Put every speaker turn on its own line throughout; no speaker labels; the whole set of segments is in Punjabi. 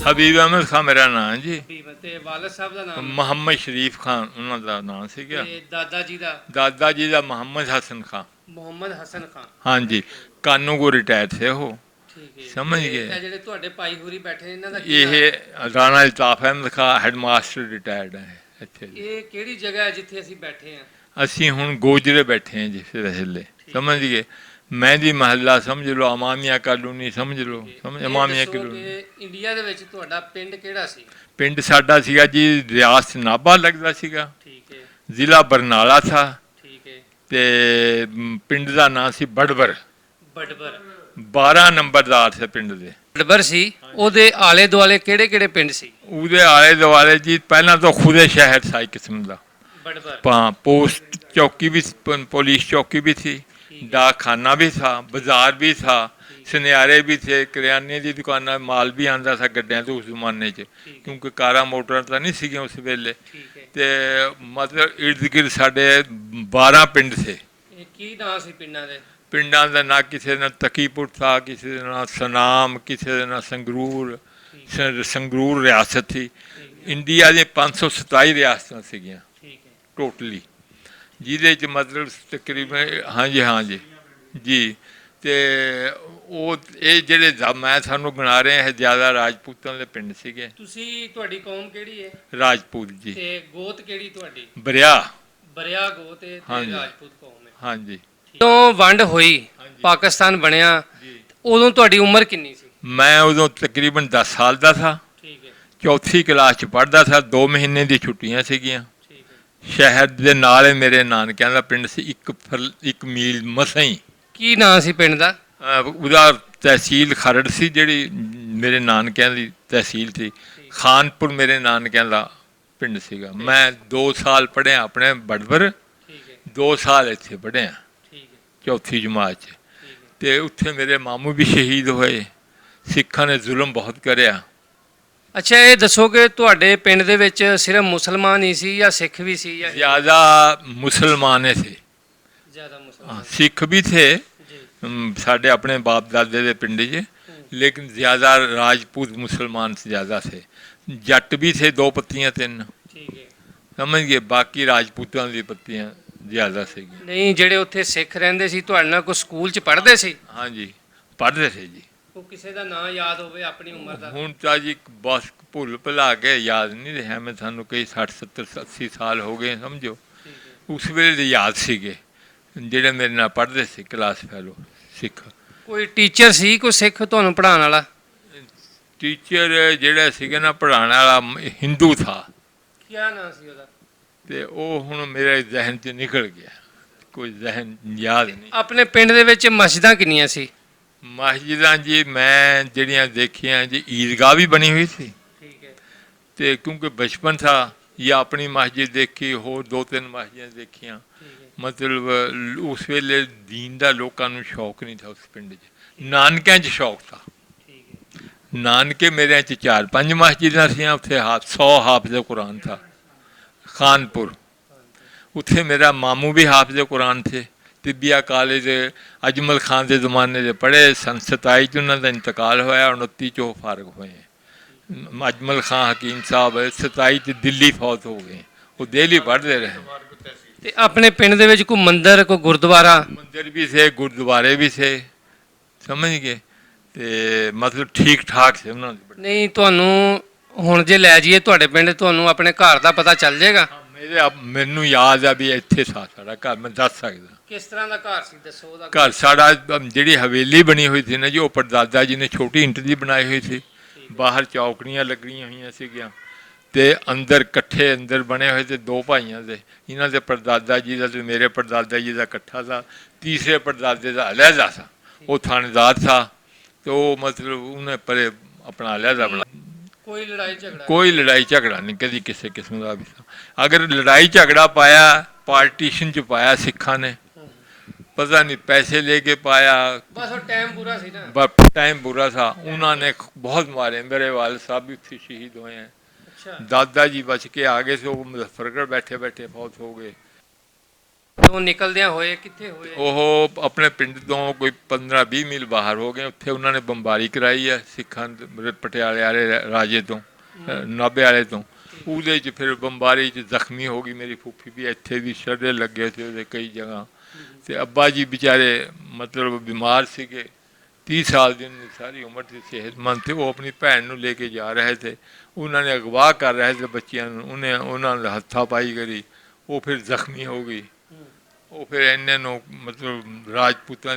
ਹਬੀਬ ਅਹਿਮਦ ਖਾਨ ਮੇਰਾ ਨਾਂ ਜੀ।
ਤੇ ਵਾਲਦ ਸਾਹਿਬ ਦਾ ਨਾਮ?
ਮੁਹੰਮਦ ਸ਼ਰੀਫ ਖਾਨ ਉਹਨਾਂ ਦਾ ਨਾਂ ਸੀਗਾ।
ਤੇ ਦਾਦਾ ਜੀ ਦਾ?
ਦਾਦਾ ਜੀ ਦਾ ਮੁਹੰਮਦ ਹਸਨ ਖਾਨ।
ਮੁਹੰਮਦ ਹਸਨ ਖਾਨ।
ਹਾਂਜੀ, ਕਾਨੂੰਗੋ ਰਿਟਾਇਰ ਥੇ ਉਹ।
ਠੀਕ ਹੈ,
ਸਮਝ ਗਏ।
ਇਹ ਜਿਹੜੇ ਤੁਹਾਡੇ ਭਾਈ ਹੋਰੀ ਬੈਠੇ ਨੇ ਇਹਨਾਂ ਦਾ ਕੀ ਨਾਮ?
ਇਹ ਰਾਣਾ ਅਲਤਾਫ ਅਹਿਮਦ ਖਾਨ ਹੈਡਮਾਸਟਰ ਰਿਟਾਇਰਡ ਹੈ ਇੱਥੇ।
ਇਹ ਕਿਹੜੀ ਜਗ੍ਹਾ ਹੈ ਜਿੱਥੇ ਅਸੀਂ ਬੈਠੇ ਹਾਂ?
ਅਸੀਂ ਹੁਣ ਗੋਜਰੇ ਬੈਠੇ ਹਾਂ ਜਿਸ ਵੇਲੇ। ਸਮਝ ਗਏ। ਮਹਿੰਦੀ ਮਹੱਲਾ ਸਮਝ ਲਓ, ਇਮਾਮੀਆ ਕਾਲੋਨੀ ਸਮਝ ਲਓ। ਇਮਾਮੀਆ ਕਾਲੋਨੀ।
ਇੰਡੀਆ ਦੇ ਵਿੱਚ ਤੁਹਾਡਾ ਪਿੰਡ ਕਿਹੜਾ ਸੀ?
ਪਿੰਡ ਸਾਡਾ ਸੀਗਾ ਜੀ ਰਿਆਸਤ ਨਾਭਾ ਲੱਗਦਾ ਸੀਗਾ।
ਠੀਕ ਹੈ।
ਜ਼ਿਲ੍ਹਾ ਬਰਨਾਲਾ ਥਾ।
ਠੀਕ ਹੈ।
ਤੇ ਪਿੰਡ ਦਾ ਨਾਂ ਸੀ ਬੜਬਰ।
ਬੜਬਰ।
12 ਨੰਬਰਦਾਰ ਸੀ ਪਿੰਡ ਦੇ।
ਬੜਬਰ ਸੀ। ਉਹਦੇ ਆਲੇ ਦੁਆਲੇ ਕਿਹੜੇ ਕਿਹੜੇ ਪਿੰਡ ਸੀ?
ਉਹਦੇ ਆਲੇ ਦੁਆਲੇ ਜੀ ਪਹਿਲਾਂ ਤਾਂ ਖੁਦੇ ਸ਼ਹਿਰ ਸੀ ਕਿਸਮ ਦਾ।
ਬੜਬਰ।
पोस्ट चौकी भी, पुलिस चौकी भी थी, डाक खाना भी था, बाजार भी था, सुनियारे भी थे, करियाने की दुकाना माल भी आंदा था गड्ढियां तो उस जमाने च, क्योंकि कारा मोटर तो नहीं सी उस वेले। ते मतलब इर्द गिर्द साढ़े 12 पिंड थे।
की नाम सी पिंडां दे?
पिंडां दा ना किसी का तकीपुर था, किसी का ना सनाम, किसी का ना संगरूर। संगरूर रियासत थी। इंडिया दी 527 रियासतां सीगियां टोटली, ਜਿਹਦੇ 'ਚ ਮਤਲਬ ਤਕਰੀਬਨ ਹਾਂਜੀ ਹਾਂਜੀ ਜੀ। ਅਤੇ ਉਹ ਇਹ ਜਿਹੜੇ ਮੈਂ ਤੁਹਾਨੂੰ ਗਿਣਾ ਰਿਹਾ ਇਹ ਜ਼ਿਆਦਾ ਰਾਜਪੂਤਾਂ ਦੇ ਪਿੰਡ ਸੀਗੇ।
ਤੁਸੀਂ ਤੁਹਾਡੀ ਕੌਮ ਕਿਹੜੀ ਹੈ?
ਰਾਜਪੂਤ ਜੀ।
ਤੇ ਗੋਤ ਕਿਹੜੀ ਤੁਹਾਡੀ?
ਬਰਿਆ।
ਬਰਿਆ ਗੋਤ ਹੈ ਤੇ ਰਾਜਪੂਤ ਕੌਮ ਹੈ।
ਹਾਂਜੀ।
ਜਦੋਂ ਵੰਡ ਹੋਈ, ਪਾਕਿਸਤਾਨ ਬਣਿਆ, ਉਦੋਂ ਤੁਹਾਡੀ ਉਮਰ ਕਿੰਨੀ ਸੀ?
ਮੈਂ ਉਦੋਂ ਤਕਰੀਬਨ 10 ਸਾਲ ਦਾ ਥਾ।
ਠੀਕ ਹੈ।
ਚੌਥੀ ਕਲਾਸ 'ਚ ਪੜ੍ਹਦਾ ਥਾ। 2 ਮਹੀਨੇ ਦੀ ਛੁੱਟੀਆਂ ਸੀਗੀਆਂ। ਸ਼ਹਿਰ ਦੇ ਨਾਲ ਮੇਰੇ ਨਾਨਕਿਆਂ ਦਾ ਪਿੰਡ ਸੀ, ਇੱਕ ਮੀਲ ਮਸਾਂ ਹੀ।
ਕੀ ਨਾਂ ਸੀ ਪਿੰਡ ਦਾ?
ਉਹਦਾ ਤਹਿਸੀਲ ਖਰੜ ਸੀ, ਜਿਹੜੀ ਮੇਰੇ ਨਾਨਕਿਆਂ ਦੀ ਤਹਿਸੀਲ ਸੀ। ਖਾਨਪੁਰ ਮੇਰੇ ਨਾਨਕਿਆਂ ਦਾ ਪਿੰਡ ਸੀਗਾ। ਮੈਂ 2 ਸਾਲ ਪੜ੍ਹਿਆ ਆਪਣੇ ਬੜਬਰ, 2 ਸਾਲ ਇੱਥੇ ਪੜ੍ਹਿਆ ਚੌਥੀ ਜਮਾਤ 'ਚ। ਅਤੇ ਉੱਥੇ ਮੇਰੇ ਮਾਮੂ ਵੀ ਸ਼ਹੀਦ ਹੋਏ। ਸਿੱਖਾਂ ਨੇ ਜ਼ੁਲਮ ਬਹੁਤ ਕਰਿਆ।
ਅੱਛਾ, ਇਹ ਦੱਸੋ ਕਿ ਤੁਹਾਡੇ ਪਿੰਡ ਦੇ ਵਿੱਚ ਸਿਰਫ ਮੁਸਲਮਾਨ ਹੀ ਸੀ ਜਾਂ ਸਿੱਖ ਵੀ ਸੀ? ਜਾਂ
ਜ਼ਿਆਦਾ ਮੁਸਲਮਾਨ ਥੇ।
ਜ਼ਿਆਦਾ ਮੁਸਲਮਾਨ?
ਸਿੱਖ ਵੀ ਥੇ ਸਾਡੇ ਆਪਣੇ ਬਾਪ ਦਾਦੇ ਦੇ ਪਿੰਡ 'ਚ, लेकिन ज़्यादा राजपूत मुसलमान से ज़्यादा थे। जट भी थे 2 पत्तियाँ 3। समझ गए। बाकी राजपूतों की पत्तियाँ ज़्यादा सी।
नहीं, ਜਿਹੜੇ ਉੱਥੇ ਸਿੱਖ ਰਹਿੰਦੇ ਸੀ ਤੁਹਾਡੇ ਨਾਲ ਕੋਈ ਸਕੂਲ 'ਚ ਪੜ੍ਹਦੇ ਸੀ?
हाँ जी, पढ़ते थे जी।
ਉਹ ਕਿਸੇ ਦਾ ਨਾਂ ਯਾਦ ਹੋਵੇ ਆਪਣੀ ਉਮਰ ਦਾ?
ਹੁਣ ਤਾਂ ਜੀ ਬਸ ਭੁੱਲ ਭੁਲਾ ਕੇ ਯਾਦ ਨਹੀਂ ਰਿਹਾ। ਮੈਂ ਤੁਹਾਨੂੰ ਕਈ 60 70 80 ਸਾਲ ਹੋ ਗਏ ਸਮਝੋ। ਉਸ ਵੇਲੇ ਦੇ ਯਾਦ ਸੀਗੇ ਜਿਹੜੇ ਮੇਰੇ ਨਾਲ ਪੜ੍ਹਦੇ ਸੀ ਕਲਾਸ ਫੈਲੋ ਸਿੱਖ। ਕੋਈ
ਟੀਚਰ ਸੀ ਕੋਈ ਸਿੱਖ ਤੁਹਾਨੂੰ ਪੜ੍ਹਾਉਣ ਵਾਲਾ?
ਟੀਚਰ ਜਿਹੜਾ ਸੀਗਾ ਨਾ ਪੜ੍ਹਾਉਣ ਵਾਲਾ ਹਿੰਦੂ ਥਾ।
ਕੀ ਨਾਂ ਸੀ ਉਹਦਾ?
ਤੇ ਉਹ ਹੁਣ ਮੇਰੇ ਜ਼ਹਿਨ 'ਚ ਨਿਕਲ ਗਿਆ, ਕੋਈ ਜ਼ਹਿਨ ਯਾਦ ਨਹੀਂ।
ਆਪਣੇ ਪਿੰਡ ਦੇ ਵਿੱਚ ਮਸਜਿਦਾਂ ਕਿੰਨੀਆਂ ਸੀ?
ਮਸਜਿਦਾਂ ਜੀ ਮੈਂ ਜਿਹੜੀਆਂ ਦੇਖੀਆਂ ਜੀ, ਈਦਗਾਹ ਵੀ ਬਣੀ ਹੋਈ ਸੀ।
ਠੀਕ ਹੈ।
ਤੇ ਕਿਉਂਕਿ ਬਚਪਨ ਥਾ ਜਾਂ ਆਪਣੀ ਮਸਜਿਦ ਦੇਖੀ, ਹੋਰ 2-3 ਮਸਜਿਦਾਂ ਦੇਖੀਆਂ। ਮਤਲਬ ਉਸ ਵੇਲੇ ਦੀਨ ਦਾ ਲੋਕਾਂ ਨੂੰ ਸ਼ੌਕ ਨਹੀਂ ਥਾ ਉਸ ਪਿੰਡ 'ਚ। ਨਾਨਕਿਆਂ 'ਚ ਸ਼ੌਕ ਥਾ। ਨਾਨਕੇ ਮੇਰਿਆਂ 'ਚ 4-5 ਮਸਜਿਦਾਂ ਸੀਆਂ। ਉੱਥੇ 100 ਹਾਫਿਜ਼ ਕੁਰਾਨ ਥਾ। ਖਾਨਪੁਰ ਉੱਥੇ ਮੇਰਾ ਮਾਮੂ ਵੀ ਹਾਫਿਜ਼ ਕੁਰਾਨ ਥੇ। ਤਿੱਬੀਆ ਕਾਲਜ ਅਜਮਲ ਖਾਨ ਦੇ ਜ਼ਮਾਨੇ ਦੇ ਪੜ੍ਹੇ ਸਨ। 27 'ਚ ਉਹਨਾਂ ਦਾ ਇੰਤਕਾਲ ਹੋਇਆ, 29 'ਚ ਉਹ ਫਾਰਗ ਹੋਏ। ਅਜਮਲ ਖਾਨ ਹਕੀਮ ਸਾਹਿਬ 27 'ਚ ਦਿੱਲੀ ਫੌਤ ਹੋ ਗਏ। ਉਹ ਦਿੱਲੀ ਪੜ੍ਹਦੇ ਰਹੇ।
ਤੇ ਆਪਣੇ ਪਿੰਡ ਦੇ ਵਿੱਚ ਕੋਈ ਮੰਦਿਰ, ਕੋਈ ਗੁਰਦੁਆਰਾ?
ਮੰਦਿਰ ਵੀ ਥੇ, ਗੁਰਦੁਆਰੇ ਵੀ ਥੇ। ਸਮਝ ਗਏ। ਤੇ ਮਤਲਬ ਠੀਕ ਠਾਕ ਸੀ ਉਹਨਾਂ ਦੇ।
ਨਹੀਂ, ਤੁਹਾਨੂੰ ਹੁਣ ਜੇ ਲੈ ਜਾਈਏ ਤੁਹਾਡੇ ਪਿੰਡ, ਤੁਹਾਨੂੰ ਆਪਣੇ ਘਰ ਦਾ ਪਤਾ ਚੱਲ ਜਾਏਗਾ?
ਮੈਨੂੰ ਯਾਦ ਆ ਵੀ ਇੱਥੇ ਸਾਡਾ ਘਰ, ਮੈਂ ਦੱਸ ਸਕਦਾ।
ਕਿਸ ਤਰ੍ਹਾਂ ਦਾ ਘਰ ਸੀ ਦੱਸੋ ਉਹਦਾ?
ਘਰ ਸਾਡਾ ਜਿਹੜੀ ਹਵੇਲੀ ਬਣੀ ਹੋਈ ਸੀ ਨਾ ਜੀ, ਉਹ ਪੜਦਾਦਾ ਜੀ ਨੇ ਛੋਟੀ ਇੰਟ ਦੀ ਬਣਾਈ ਹੋਈ ਸੀ। ਬਾਹਰ ਚੌਕੜੀਆਂ ਲੱਗੀਆਂ ਹੋਈਆਂ ਸੀਗੀਆਂ ਤੇ ਅੰਦਰ ਇਕੱਠੇ ਅੰਦਰ ਬਣੇ ਹੋਏ ਤੇ 2 ਭਾਈਆਂ ਦੇ, ਇਹਨਾਂ ਦੇ ਪੜਦਾਦਾ ਜੀ ਦਾ ਤੇ ਮੇਰੇ ਪੜਦਾਦਾ ਜੀ ਦਾ ਇਕੱਠਾ था। तीसरे पड़दादे का अलहदा था, वो थानेदार था। तो मतलब उन्हें परे अपना अलहदा बना। कोई लड़ाई झगड़ा नहीं कभी किसी किस्म का भी। अगर लड़ाई झगड़ा पाया पार्टीशन च पाया सिखा ने, पता नहीं पैसे लेके पाया, बस टाइम पूरा सी ना। बस टाइम पूरा था। उन्होंने बहुत मारे। मेरे वाल साहब भी उत्थे शहीद हुए हैं। दादा जी बच के आ गए थे, वो मुजफ्फरगढ़ बैठे बैठे फौत हो गए।
ਤੋਂ ਨਿਕਲਦਿਆਂ ਹੋਏ ਕਿੱਥੇ ਹੋਏ?
ਉਹ ਆਪਣੇ ਪਿੰਡ ਤੋਂ ਕੋਈ 15-20 ਮੀਲ ਬਾਹਰ ਹੋ ਗਏ। ਉੱਥੇ ਉਹਨਾਂ ਨੇ ਬੰਬਾਰੀ ਕਰਾਈ ਹੈ ਸਿੱਖਾਂ ਪਟਿਆਲੇ ਵਾਲੇ ਰਾਜੇ ਤੋਂ, ਨਾਭੇ ਵਾਲੇ ਤੋਂ। ਉਹਦੇ 'ਚ ਫਿਰ ਬੰਬਾਰੀ 'ਚ ਜ਼ਖਮੀ ਹੋ ਗਈ ਮੇਰੀ ਫੁੱਫੀ ਵੀ। ਇੱਥੇ ਵੀ ਸ਼ਰਦੇ ਲੱਗੇ ਸੀ ਉਹਦੇ ਕਈ ਜਗ੍ਹਾ। ਅਤੇ ਅੱਬਾ ਜੀ ਵਿਚਾਰੇ ਮਤਲਬ ਬਿਮਾਰ ਸੀਗੇ। 30 ਸਾਲ ਦੀ ਉਹਨਾਂ ਦੀ ਸਾਰੀ ਉਮਰ ਸੀ, ਸਿਹਤਮੰਦ ਤੇ ਉਹ ਆਪਣੀ ਭੈਣ ਨੂੰ ਲੈ ਕੇ ਜਾ ਰਹੇ ਥੇ। ਉਹਨਾਂ ਨੇ ਅਗਵਾ ਕਰ ਰਹੇ ਸੀ ਬੱਚਿਆਂ ਨੂੰ। ਉਹਨਾਂ ਨੇ ਹੱਥਾਂ ਪਾਈ ਕਰੀ। ਉਹ ਫਿਰ ਜ਼ਖਮੀ ਹੋ ਗਈ। ਉਹ ਫਿਰ ਇੰਨੇ ਨੂੰ ਮਤਲਬ ਰਾਜਪੂਤਾਂ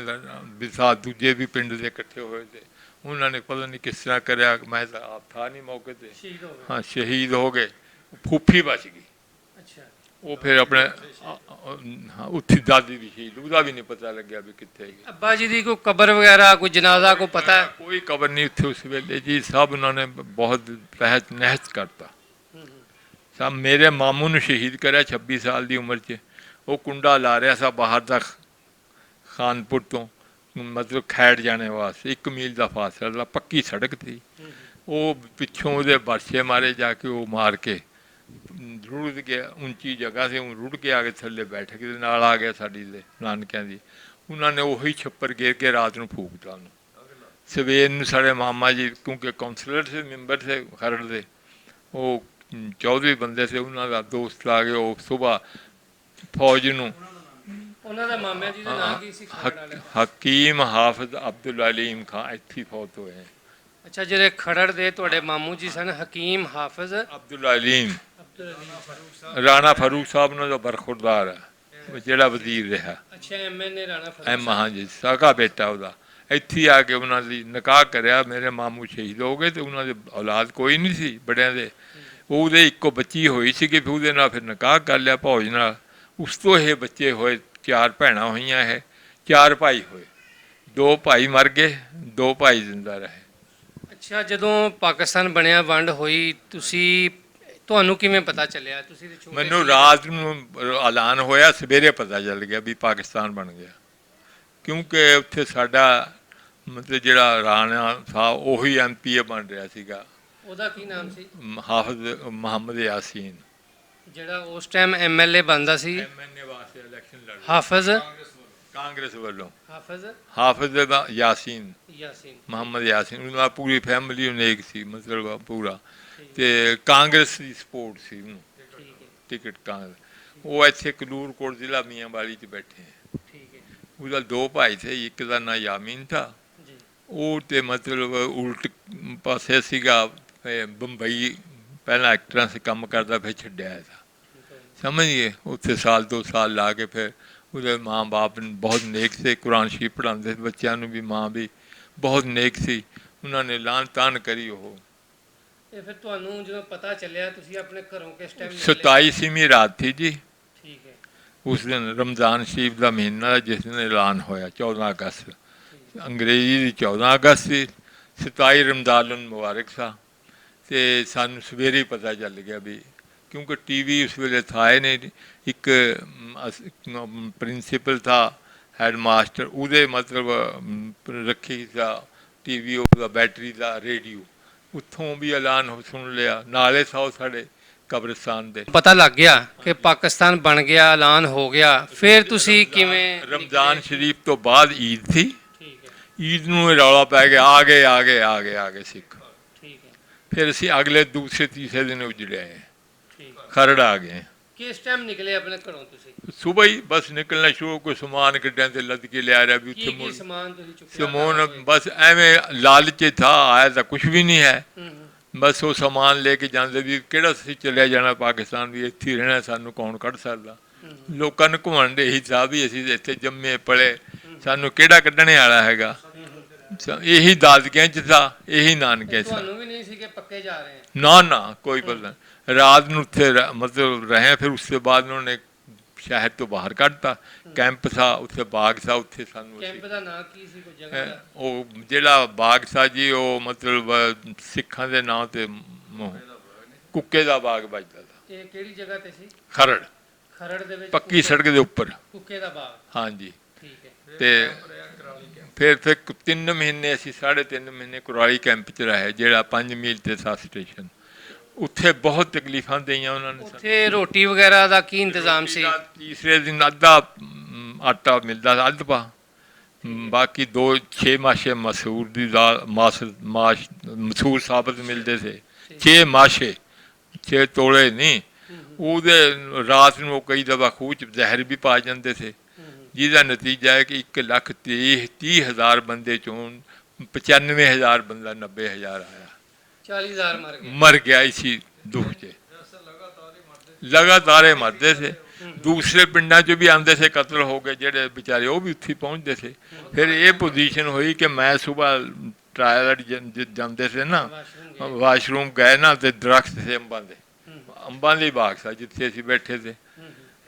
ਵਿਸਾ ਦੂਜੇ ਵੀ ਪਿੰਡ ਦੇ ਇਕੱਠੇ ਹੋਏ ਤੇ ਉਹਨਾਂ ਨੇ ਪਤਾ ਨਹੀਂ ਕਿਸ ਤਰ੍ਹਾਂ ਕਰਿਆ। ਮੈਂ ਤਾਂ ਆਪ ਥਾ ਨਹੀਂ ਮੌਕੇ ਤੇ। ਹਾਂ, ਸ਼ਹੀਦ ਹੋ ਗਏ। ਫੂਫੀ ਬਚ ਗਈ।
ਅੱਛਾ।
ਉਹ ਫਿਰ ਆਪਣੇ ਉੱਥੇ ਦਾਦੀ ਵੀ ਸ਼ਹੀਦ, ਉਹਦਾ ਵੀ ਨਹੀਂ ਪਤਾ ਲੱਗਿਆ ਵੀ ਕਿੱਥੇ ਗਈ।
ਅੱਬਾ ਜੀ ਦੀ ਕੋਈ ਕਬਰ ਵਗੈਰਾ, ਕੋਈ ਜਨਾਜ਼ਾ, ਕੋਈ ਪਤਾ ਹੈ?
ਕੋਈ ਕਬਰ ਨਹੀਂ ਉੱਥੇ ਉਸ ਵੇਲੇ ਜੀ। ਸਭ ਉਹਨਾਂ ਨੇ ਬਹੁਤ ਤਹਿਤ ਨਹਿਤ ਕਰਤਾ। ਸਭ ਮੇਰੇ ਮਾਮੂ ਨੂੰ ਸ਼ਹੀਦ ਕਰਿਆ 26 ਸਾਲ ਦੀ ਉਮਰ 'ਚ। ਉਹ ਕੁੰਡਾ ਲਾ ਰਿਹਾ ਸੀ ਬਾਹਰ ਦਾ ਖਾਨਪੁਰ ਤੋਂ, ਮਤਲਬ ਖੈੜ ਜਾਣੇ ਵਾਸਤੇ 1 ਮੀਲ ਦਾ ਫਾਸਲਾ, ਪੱਕੀ ਸੜਕ ਸੀ। ਉਹ ਪਿੱਛੋਂ ਉਹਦੇ ਬਰਛੇ ਮਾਰੇ ਜਾ ਕੇ, ਉਹ ਮਾਰ ਕੇ ਰੁੜ ਗਿਆ। ਉੱਚੀ ਜਗ੍ਹਾ ਸੀ, ਉਹ ਰੁੜ ਕੇ ਆ ਕੇ ਥੱਲੇ ਬੈਠ ਕੇ ਨਾਲ ਆ ਗਿਆ ਸਾਡੀ ਦੇ ਨਾਨਕਿਆਂ ਦੀ। ਉਹਨਾਂ ਨੇ ਉਹੀ ਛੱਪਰ ਗੇਰ ਕੇ ਰਾਤ ਨੂੰ ਫੂਕਤਾ ਉਹਨੂੰ। ਸਵੇਰ ਨੂੰ ਸਾਡੇ ਮਾਮਾ ਜੀ, ਕਿਉਂਕਿ ਕਾਉਂਸਲਰ ਸੀ, ਮੈਂਬਰ ਸੀ ਖਰੜ ਦੇ, ਉਹ ਚੌਧਰੀ ਬੰਦੇ ਸੀ, ਉਹਨਾਂ ਦਾ ਦੋਸਤ ਆ ਗਏ। ਉਹ ਸੁਬਾਹ ਫੌਜ ਨੂੰ
ਉਹਨਾਂ ਦਾ ਮਾਮਿਆਂ ਜੀ ਦਾ ਨਾਂ ਕੀ ਸੀ ਖਰੜ ਵਾਲੇ?
ਹਕੀਮ ਹਾਫਿਜ਼ ਅਬਦੁਲ ਅਲੀਮ ਖਾਂ ਇੱਥੇ ਫੌਤ ਹੋਏ।
ਅੱਛਾ, ਜਿਹੜੇ ਖਰੜ ਦੇ ਤੁਹਾਡੇ ਮਾਮੂ ਜੀ ਸਨ ਹਕੀਮ ਹਾਫਿਜ਼
ਅਬਦੁਲ ਅਲੀਮ, ਰਾਣਾ ਫਾਰੂਕ ਸਾਹਿਬ ਉਹਨਾਂ ਦਾ ਬਰਖੁਰਦਾਰ ਹੈ, ਜਿਹੜਾ ਵਜ਼ੀਰ ਰਿਹਾ।
ਅੱਛਾ, ਐਮਐਨਏ ਰਾਣਾ ਫਾਰੂਕ
ਐਮ ਹਾਂਜੀ, ਸਾਕਾ ਬੇਟਾ ਉਹਦਾ। ਇੱਥੇ ਆ ਕੇ ਉਹਨਾਂ ਦੀ ਨਿਕਾਹ ਕਰਿਆ। ਮੇਰੇ ਮਾਮੂ ਸ਼ਹੀਦ ਹੋ ਗਏ ਤੇ ਉਹਨਾਂ ਦੇ ਔਲਾਦ ਕੋਈ ਨਹੀਂ ਸੀ ਬੜਿਆਂ ਦੇ। ਉਹਦੇ ਇੱਕੋ ਬੱਚੀ ਹੋਈ ਸੀ ਕਿ ਉਹਦੇ ਨਾਲ ਫਿਰ ਨਿਕਾਹ ਕਰ ਲਿਆ ਭੌਜ ਨਾਲ। ਉਸ ਤੋਂ ਇਹ ਬੱਚੇ ਹੋਏ। 4 ਭੈਣਾਂ ਹੋਈਆਂ, ਇਹ 4 ਭਾਈ ਹੋਏ। 2 ਭਾਈ ਮਰ ਗਏ, 2 ਭਾਈ ਜ਼ਿੰਦਾ ਰਹੇ।
ਅੱਛਾ, ਜਦੋਂ ਪਾਕਿਸਤਾਨ ਬਣਿਆ, ਵੰਡ ਹੋਈ, ਤੁਹਾਨੂੰ ਕਿਵੇਂ ਪਤਾ ਚੱਲਿਆ? ਤੁਸੀਂ ਤੇ ਛੋਟੇ
ਮੈਨੂੰ
ਸੀ।
ਰਾਤ ਨੂੰ ਐਲਾਨ ਹੋਇਆ, ਸਵੇਰੇ ਪਤਾ ਚੱਲ ਗਿਆ ਵੀ ਪਾਕਿਸਤਾਨ ਬਣ ਗਿਆ। ਕਿਉਂਕਿ ਉੱਥੇ ਸਾਡਾ ਮਤਲਬ ਜਿਹੜਾ ਰਾਣਾ ਸਾਹਿਬ ਉਹੀ MPA ਬਣ ਰਿਹਾ ਸੀਗਾ।
ਉਹਦਾ ਕੀ ਨਾਮ ਸੀ?
ਹਾਫਿਜ਼ ਮੁਹੰਮਦ ਯਾਸੀਨ,
ਜਿਹੜਾ ਉਸ ਟਾਈਮ MLA ਬਣਦਾ ਸੀ।
MNA ਵਾਸਤੇ ਇਲੈਕਸ਼ਨ ਲੜ ਰਿਹਾ
ਹਾਫਿਜ਼
ਕਾਂਗਰਸ ਵੱਲੋਂ।
ਹਾਫਿਜ਼
ਹਾਫਿਜ਼ ਦਾ ਯਾਸੀਨ,
ਯਾਸੀਨ।
ਮੁਹੰਮਦ ਯਾਸੀਨ। ਉਹਨਾਂ ਦਾ ਪੂਰੀ ਫੈਮਿਲੀ ਨੇਕ ਸੀ, ਮਤਲਬ ਪੂਰਾ। ਤੇ ਕਾਂਗਰਸ ਦੀ ਸਪੋਰਟ ਸੀ ਉਹਨੂੰ,
ਠੀਕ ਹੈ,
ਟਿਕਟ ਕਾਂਗਰਸ। ਉਹ ਇੱਥੇ ਕਲੂਰਕੋਟ ਜ਼ਿਲ੍ਹਾ ਮੀਆਂਵਾਲੀ 'ਚ ਬੈਠੇ ਹੈ।
ਠੀਕ ਹੈ
ਉਹਦਾ 2 ਭਾਈ ਥੇ। ਇੱਕ ਦਾ ਨਾਂ ਯਾਮੀਨ ਥਾ,
ਜੀ।
ਉਹ ਤੇ ਮਤਲਬ ਉਲਟ ਪਾਸੇ ਸੀਗਾ। ਬੰਬਈ ਪਹਿਲਾਂ ਐਕਟਰਾਂ 'ਚ ਕੰਮ ਕਰਦਾ, ਫਿਰ ਛੱਡਿਆ ਸੀ। ਸਮਝ ਗਏ। ਉੱਥੇ ਸਾਲ 2 ਸਾਲ ਲਾ ਕੇ ਫਿਰ ਉਹਦੇ ਮਾਂ ਬਾਪ ਬਹੁਤ ਨੇਕ ਸੀ, ਕੁਰਾਨ ਸ਼ਰੀਫ ਪੜ੍ਹਾਉਂਦੇ ਸੀ ਬੱਚਿਆਂ ਨੂੰ ਵੀ। ਮਾਂ ਵੀ ਬਹੁਤ ਨੇਕ ਸੀ। ਉਹਨਾਂ ਨੇ ਲਾਨ ਤਾਨ ਕਰੀ। ਉਹ
ਤੇ ਫਿਰ ਤੁਹਾਨੂੰ ਜਦੋਂ ਪਤਾ ਚੱਲਿਆ, ਤੁਸੀਂ ਆਪਣੇ ਘਰੋਂ ਕਿਸ ਟਾਈਮ ਨਿਕਲੇ?
27ਵੀਂ ਰਾਤ ਥੀ ਜੀ।
ਠੀਕ ਹੈ।
ਉਸ ਦਿਨ ਰਮਜ਼ਾਨ ਸ਼ਰੀਫ ਦਾ ਮਹੀਨਾ, ਜਿਸ ਦਿਨ ਐਲਾਨ ਹੋਇਆ 14 ਅਗਸਤ। ਅੰਗਰੇਜ਼ੀ ਦੀ 14 ਅਗਸਤ ਸੀ, 27 ਰਮਜ਼ਾਨ ਮੁਬਾਰਕ ਸਾ। ਤੇ ਸਾਨੂੰ ਸਵੇਰੇ ਹੀ ਪਤਾ ਚੱਲ ਗਿਆ ਵੀ, ਕਿਉਂਕਿ TV ਉਸ ਵੇਲੇ ਥਾ ਹੀ ਨਹੀਂ। ਇੱਕ ਪ੍ਰਿੰਸੀਪਲ ਥਾ, ਹੈਡ ਮਾਸਟਰ, ਉਹਦੇ ਮਤਲਬ ਰੱਖੀ ਸੀ TV, ਉਹਦਾ ਬੈਟਰੀ ਦਾ ਰੇਡੀਓ। ਉੱਥੋਂ ਵੀ ਐਲਾਨ ਸੁਣ ਲਿਆ। ਨਾਲੇ ਸਾਓ ਸਾਡੇ ਕਬਰਸਤਾਨ ਦੇ
ਪਤਾ ਲੱਗ ਗਿਆ ਕਿ ਪਾਕਿਸਤਾਨ ਬਣ ਗਿਆ, ਐਲਾਨ ਹੋ ਗਿਆ। ਫਿਰ ਤੁਸੀਂ ਕਿਵੇਂ?
ਰਮਜ਼ਾਨ ਸ਼ਰੀਫ ਤੋਂ ਬਾਅਦ ਈਦ ਸੀ।
ਠੀਕ ਹੈ,
ਈਦ ਨੂੰ ਇਹ ਰੌਲਾ ਪੈ ਗਿਆ, ਆ ਗਏ ਆ ਗਏ ਆ ਗਏ ਆ ਗਏ ਸਿੱਖ।
ਠੀਕ ਹੈ,
ਫਿਰ ਅਸੀਂ ਅਗਲੇ ਦੂਸਰੇ ਤੀਸਰੇ ਦਿਨ ਉਜੜੇ ਆਏ,
ਠੀਕ ਹੈ।
ਖਰੜ ਆ ਗਏ।
ਕਿਸ ਟਾਈਮ ਨਿਕਲੇ ਆਪਣੇ ਘਰੋਂ ਤੁਸੀਂ?
ਸੁਬਹ ਹੀ ਬਸ ਨਿਕਲਣਾ ਸ਼ੁਰੂ। ਕੋਈ ਸਮਾਨ ਗੱਡਿਆਂ ਤੇ ਲੱਦ ਕੇ ਲਿਆ ਰਿਹਾ ਵੀ
ਕੀ
ਉੱਥੇ
ਕੀ ਸਮਾਨ ਤੁਸੀਂ ਚੁੱਕਿਆ?
ਸਮਾਨ ਬਸ ਐਵੇਂ ਲਾਲਚ ਥਾ, ਆਇਆ ਤਾਂ ਕੁਛ ਵੀ ਨਹੀਂ ਹੈ।
ਹੂੰ।
ਬਸ ਉਹ ਸਮਾਨ ਲੈ ਕੇ ਜਾਂਦੇ ਵੀ ਕਿਹੜਾ ਅਸੀਂ ਚਲਿਆ ਜਾਣਾ ਪਾਕਿਸਤਾਨ, ਵੀ ਇੱਥੇ ਹੀ ਰਹਿਣਾ, ਸਾਨੂੰ ਕੌਣ ਕੱਢ ਸਕਦਾ। ਲੋਕਾਂ ਨੂੰ ਘੁੰਮਣ ਦੇ ਇਹੀ ਸਾਹਿਬ ਵੀ ਅਸੀਂ ਇੱਥੇ ਜੰਮੇ ਪਲੇ, ਸਾਨੂੰ ਕਿਹੜਾ ਕੱਢਣੇ ਵਾਲਾ ਹੈਗਾ। ਇਹੀ ਦਾਦਕਿਆਂ 'ਚ ਥਾ, ਇਹੀ ਨਾਨਕਿਆਂ 'ਚ ਥਾ।
ਤੁਹਾਨੂੰ ਵੀ ਨਹੀਂ ਸੀ ਕਿ ਪੱਕੇ ਜਾ ਰਹੇ ਹਾਂ?
ਨਾ ਨਾ, ਕੋਈ ਪਤਾ। ਰਾਤ ਨੂੰ ਉੱਥੇ ਮਤਲਬ ਰਹੇ। ਫਿਰ ਉਸ ਤੋਂ ਬਾਅਦ ਉਹਨਾਂ ਨੇ ਸ਼ਹਿਰ ਤੋਂ ਬਾਹਰ ਕੱਢਤਾ। ਕੈਂਪ ਥਾ ਉੱਥੇ, ਬਾਗ ਥਾ ਉੱਥੇ। ਸਾਨੂੰ
ਕੈਂਪ ਦਾ ਨਾਂ ਕੀ ਸੀ, ਕੋਈ ਜਗ੍ਹਾ ਦਾ?
ਉਹ ਜਿਹੜਾ ਬਾਗ ਥਾ ਜੀ, ਉਹ ਮਤਲਬ ਸਿੱਖਾਂ ਦੇ ਨਾਂ ਤੇ ਕੁੱਕੇ ਦਾ ਬਾਗ ਵੱਜਦਾ ਤਾ।
ਇਹ ਕਿਹੜੀ ਜਗ੍ਹਾ ਤੇ ਸੀ?
ਖਰੜ,
ਖਰੜ ਦੇ ਵਿੱਚ
ਪੱਕੀ ਸੜਕ ਦੇ ਉੱਪਰ।
ਕੁੱਕੇ ਦਾ ਬਾਗ।
ਹਾਂਜੀ।
ਠੀਕ ਹੈ।
ਤੇ ਫਿਰ 3 ਮਹੀਨੇ ਅਸੀਂ 3.5 ਮਹੀਨੇ ਕੁਰਾਲੀ ਕੈਂਪ 'ਚ ਰਹੇ, ਜਿਹੜਾ 5 ਮੀਲ ਤੇ ਸਾ ਸਟੇਸ਼ਨ। ਉੱਥੇ ਬਹੁਤ ਤਕਲੀਫਾਂ ਦਈਆਂ ਉਹਨਾਂ ਨੇ ਸਾਨੂੰ।
ਉੱਥੇ ਰੋਟੀ ਵਗੈਰਾ ਦਾ ਕੀ ਇੰਤਜ਼ਾਮ ਸੀ?
ਤੀਸਰੇ ਦਿਨ ਅੱਧਾ ਆਟਾ ਮਿਲਦਾ ਸੀ, ਅੱਧ ਪਾ। ਬਾਕੀ 6 ਮਾਸ਼ੇ ਮਸੂਰ ਦੀ ਦਾਲ, ਮਾਸ਼ ਮਸੂਰ ਸਾਬਤ ਮਿਲਦੇ ਥੇ। 6 ਮਾਸ਼ੇ, 6 ਤੋਲੇ ਨਹੀਂ। ਉਹਦੇ ਰਾਤ ਨੂੰ ਕਈ ਦਫਾ ਖੂਹ 'ਚ ਜ਼ਹਿਰ ਵੀ ਪਾ ਜਾਂਦੇ ਥੇ, ਜਿਹਦਾ ਨਤੀਜਾ ਹੈ ਕਿ 1,30,000 ਬੰਦੇ ਚੋਂ 95,000 ਬੰਦਾ 90,000 ਆਇਆ,
40,000
ਮਰ ਗਿਆ ਇਸੀ ਦੁੱਖ 'ਚ। ਲਗਾਤਾਰ ਇਹ ਮਰਦੇ ਥੇ। ਦੂਸਰੇ ਪਿੰਡਾਂ 'ਚ ਵੀ ਆਉਂਦੇ ਥੇ, ਕਤਲ ਹੋ ਗਏ ਜਿਹੜੇ ਵਿਚਾਰੇ, ਉਹ ਵੀ ਉੱਥੇ ਪਹੁੰਚਦੇ ਥੇ। ਫਿਰ ਇਹ ਪੋਜੀਸ਼ਨ ਹੋਈ ਕਿ ਮੈਂ ਸੁਬਾਹ ਟਰਾਇਲ ਜਾਂਦੇ ਥੇ ਨਾ, ਵਾਸ਼ਰੂਮ ਗਏ ਨਾ, ਤੇ ਦਰਖਤ ਥੇ ਅੰਬਾਂ ਦੇ ਬਾਗ ਸੀ ਜਿੱਥੇ ਅਸੀਂ ਬੈਠੇ ਥੇ।